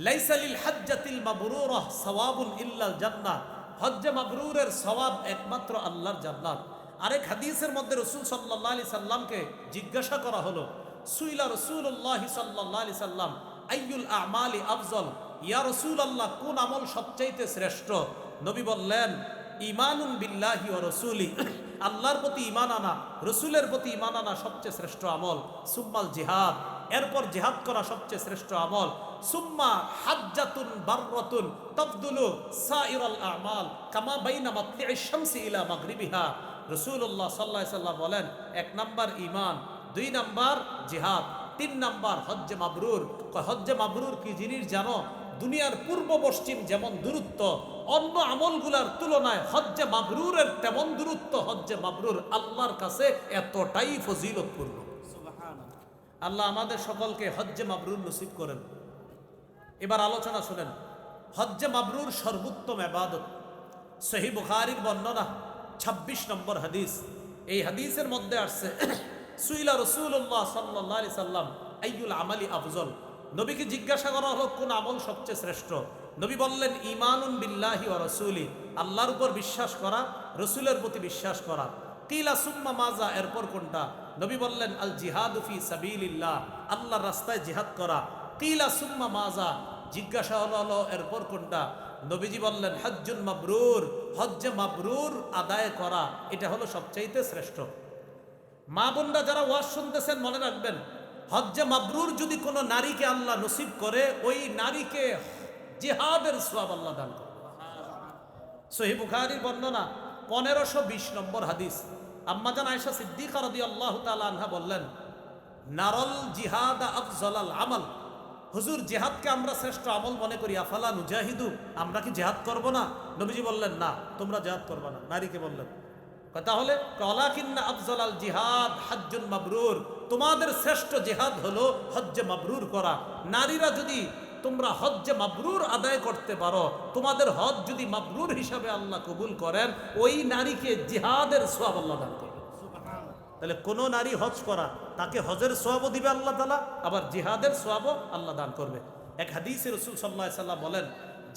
লাইসা লিল হাজ্জাতিল মাবরুরাহ সাওয়াবুন ইল্লাল জান্নাহ, হজ্জে মাবরুরের সওয়াব একমাত্র আল্লাহর জান্নাত। আরেক হাদিসের মধ্যে রাসূল সাল্লাল্লাহু আলাইহি সাল্লামকে জিজ্ঞাসা করা হলো, সুইলা রাসূলুল্লাহ সাল্লাল্লাহু আলাইহি সাল্লাম আইয়ুল আমালি আফজল, ইয়া রাসূলুল্লাহ কোন আমল সবচাইতে শ্রেষ্ঠ? নবী বললেন, ঈমানুন বিল্লাহি ওয়া রাসূলি, আল্লাহর প্রতি ঈমান আনা, রাসূলের প্রতি ঈমান আনা সবচেয়ে শ্রেষ্ঠ আমল। সুম্মাল জিহাদ, এরপর জিহাদ করা সবচেয়ে শ্রেষ্ঠ আমল। সুম্মা হাজ্জাতুন বাররাতুন তাফদুলু সাইরাল আমাল কামা বাইনা মাতলি'আশ শামসি ইলা মাগরিবিহা। রাসূলুল্লাহ সাল্লাল্লাহু আলাইহি সাল্লাম বলেন, 1 নাম্বার ঈমান, 2 নাম্বার জিহাদ, 3 নাম্বার হজ্জে মাবরুর। হজ্জে মাবরুর কি জিনিস জানো? দুনিয়ার পূর্ব পশ্চিম যেমন দূরত্ব, অন্য আমলগুলার তুলনায় হজ্জে মাবরুরের তেমন দূরত্ব। হজ্জে মাবরুর আল্লাহর কাছে এতটাই ফজিলতপূর্ণ। সুবহানাল্লাহ। আল্লাহ আমাদের সকলকে হজ্জে মাবরুর নসিব করেন। এবার আলোচনা শুনেন, হজ্জে মাবরুর সর্বোত্তম ইবাদত। সহিহ বুখারীর বর্ণনা 26 নম্বর হাদিস। এই হাদিসের মধ্যে আসছে, সুইলা রাসূলুল্লাহ সাল্লাল্লাহু আলাইহি সাল্লাম আইয়ুল আমালি আফজল, নবীকে জিজ্ঞাসা করা হলো কোন আমল সবচেয়ে শ্রেষ্ঠ? নবী বললেন, ঈমানুন বিল্লাহি ওয়া রাসূলি, আল্লাহর উপর বিশ্বাস করা, রাসূলের প্রতি বিশ্বাস করা। কিলা সুম্মা মাজা, এরপর কোনটা? নবী বললেন, আল জিহাদু ফি সাবিলিল্লাহ, আল্লাহর রাস্তায় জিহাদ করা। কিলা সুম্মা মাজা, জিজ্ঞাসা হলো এরপর কোনটা? নবীজি বললেন, হজ্জুন মাবরুর, হজ্জে মাবরুর আদায় করা, এটা হলো সবচাইতে শ্রেষ্ঠ। মা বোনরা যারা ওয়াজ শুনতেছেন মনে রাখবেন, হজ্জে মাবরুর যদি কোনো নারীকে আল্লাহ নসিব করে, ওই নারীকে জিহাদের সওয়াব আল্লাহ দান করে। সহিহ বুখারীর বর্ণনা 1520 নম্বর হাদিস। আম্মাজান আয়েশা সিদ্দিকা রাদিয়াল্লাহু তাআলা আনহা বললেন, নারল জিহাদ আফজলাল আমল, হুজুর জিহাদকে আমরা শ্রেষ্ঠ আমল মনে করি, আফালা নুজাহিদু, আমরা কি জিহাদ করব না? নবীজি বললেন, না তোমরা জিহাদ করবে না। নারীকে বললেন, তাহলে ওয়ালাকিন্না আফজলাল জিহাদ হজ্জুন মাবরুর, তোমাদের শ্রেষ্ঠ জিহাদ হলো হজ্জে মাবরুর করা। নারীরা যদি তোমরা হজ্জে মাবরুর আদায় করতে পারো, তোমাদের হজ যদি মাবরুর হিসাবে আল্লাহ কবুল করেন, ওই নারীকে জিহাদের সওয়াব আল্লাহ দান করবেন। সুবহানাল্লাহ। তাহলে কোন নারী হজ করা, তাকে হজের সওয়াবও দিবে আল্লাহ তাআলা, আবার জিহাদের সওয়াবও আল্লাহ দান করবে। এক হাদিসে রাসূল সাল্লাল্লাহু আলাইহি সাল্লাম বলেন,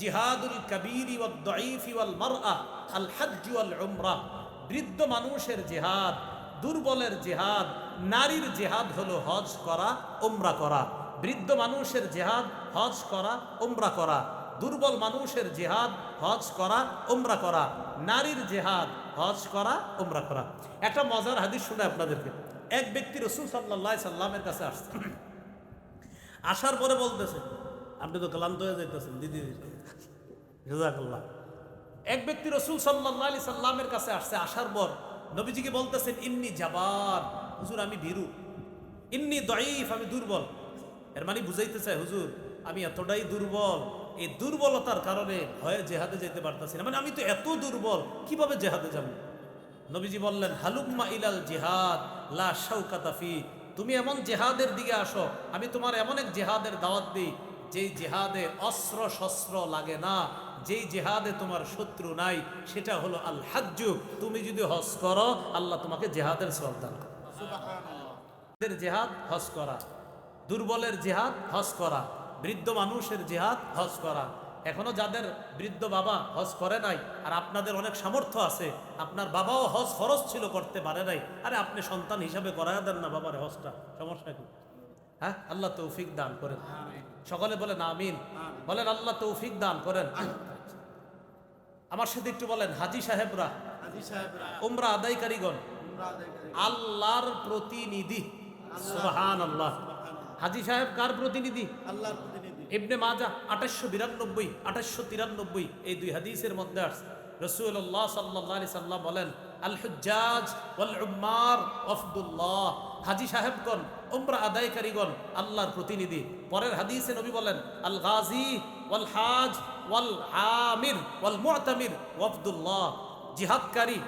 জিহাদুল কাবীরি ওয়াদ দাঈফি ওয়াল মারআ আল হজ্জ ওয়াল উমরা, বৃদ্ধ মানুষের জিহাদ, দুর্বলের জিহাদ, নারীর জিহাদ হলো হজ করা, উমরা করা। বৃদ্ধ মানুষের জিহাদ হজ করা, উমরা করা। দুর্বল মানুষের জিহাদ হজ করা, উমরা করা। নারীর জিহাদ হজ করা, উমরা করা। একটা মজার হাদিস শুনে আপনাদেরকে। এক ব্যক্তি রাসূল সাল্লাল্লাহু আলাইহি সাল্লামের কাছে আসছে, আসার পরে বলতেছে, আপনি তো ক্লান্ত হয়ে যাইতেছেন দিদি, জাযাকাল্লাহ। এক ব্যক্তি রাসূল সাল্লাল্লাহু আলাইহি সাল্লামের কাছে আসছে, আসার পর নবীজিকে বলতেছেন, ইন্নী জাবার, হুজুর আমি ভীরু, ইন্নী দাঈফ, আমি দুর্বল। এর মানে বুঝাইতে চায়, হুজুর আমি এতটাই দুর্বল, এই দুর্বলতার কারণে ভয়ে জেহাদে যেতে পারতাছি না, মানে আমি তো এত দুর্বল, কিভাবে জেহাদে যাব? নবীজি বললেন, হালুম্মা ইলাল জিহাদ লা শাওকাতা ফি, তুমি এমন জেহাদের দিকে আসো, আমি তোমার এমন এক জেহাদের দাওয়াত দিই, যেই জেহাদে অস্ত্র শস্ত্র লাগে না, যেই জেহাদে তোমার শত্রু নাই, সেটা হলো আল হাজ্জু। তুমি যদি হজ করো, আল্লাহ তোমাকে জেহাদের সওয়াব দান করে। সুবহানাল্লাহ। জেহাদ হজ করা, দুর্বলের জেহাদ হজ করা, বৃদ্ধ মানুষের জেহাদ হজ করা। এখনো যাদের বৃদ্ধ বাবা হজ করে নাই, আর আপনাদের অনেক সামর্থ্য আছে, আপনার বাবাও হজ ফরজ ছিল করতে পারে নাই, আরে আপনি সন্তান হিসাবে করায় দেন না বাবার হজটা, সমস্যা কি? হ্যাঁ, আল্লাহ তৌফিক দান করেন। আমিন। সকলে বলেন আমিন। আমিন। বলেন আল্লাহ তৌফিক দান করেন। আমার সাথে একটু বলেন, হাজী সাহেবরা, হাজী সাহেবরা, উমরা আদায়কারীগণ, উমরা আদায়কারী, আল্লাহর প্রতিনিধি। সুবহানাল্লাহ। হাজী সাহেব কার প্রতিনিধি? আল্লাহর প্রতিনিধি। ইবনে মাজাহ 2892 2893 এই দুই হাদিসের মধ্যে আছে রাসূলুল্লাহ সাল্লাল্লাহু আলাইহি সাল্লাম বলেন, আল হুজ্জাজ ওয়াল উম্মার ওয়াফদুল্লাহ। হাজী সাহেবগণ, উমরা আদায়কারীগণ আল্লাহর প্রতিনিধি। পরের হাদিসে নবী বলেন, আল গাজী ওয়াল হাজ ওয়াল আমির ওয়াল মুতামির ওয়াফদুল্লাহ। জিহাদকারী,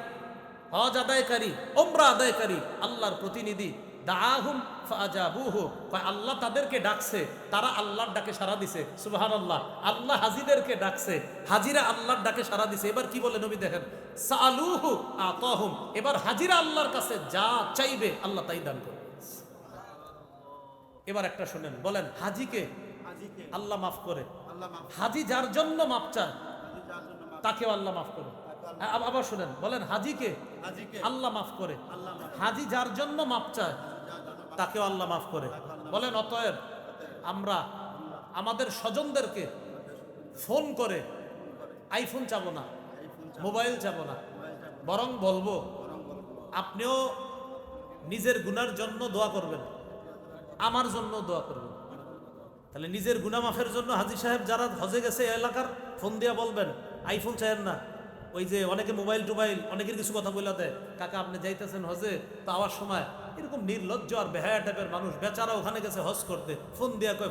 হজ আদায়কারী, উমরা আদায়কারী আল্লাহর প্রতিনিধি। দাআহুম ফাআজাবুহু, আল্লাহ তাদেরকে ডাকছে, তারা আল্লাহর ডাকে সাড়া দিছে। সুবহানাল্লাহ। আল্লাহ হাজীদেরকে ডাকছে, হাজীরা আল্লাহর ডাকে সাড়া দিছে। এবার কি বলে নবী দেখেন, সাআলুহু আতাহুম। এবার হাজীরা আল্লাহর কাছে যা চাইবে আল্লাহ তাই দান করবে। এবার একটা শুনেন, বলেন হাজীকে হাজীকে আল্লাহ মাফ করে। আল্লাহ মাফ, হাজী যার জন্য মাফ চায় হাজী যার জন্য মাফ, তাকেও আল্লাহ মাফ করে। আবার শুনেন, বলেন হাজীকে হাজীকে আল্লাহ মাফ করে। আল্লাহ মাফ, হাজী যার জন্য মাফ চায় যার জন্য মাফ, তাকেও আল্লাহ মাফ করে। বলেন অতএব আমরা আমাদের স্বজনদেরকে ফোন করে আইফোন চাবো না, মোবাইল চাবো না, বরং বলবো আপনিও নিজের গুনার জন্য দোয়া করবেন, আমার জন্য দোয়া করবেন। তাহলে নিজের গুনাহ মাফের জন্য হাজী সাহেব যারা হজে গেছে এই এলাকার, ফোন দিয়া বলবেন আইফোন চাইেন না। ওই যে অনেকে মোবাইল টোবাইল অনেকের কিছু কথা বলে দেয়, কাকা আপনি যাইতেছেন হজে, তো আওয়ার সময় এরকম নির্লজ্জ আর বেহায়া টাইপের মানুষ বেচারা ওখানে গেছে হজ করতে, ফোন দিয়া কয়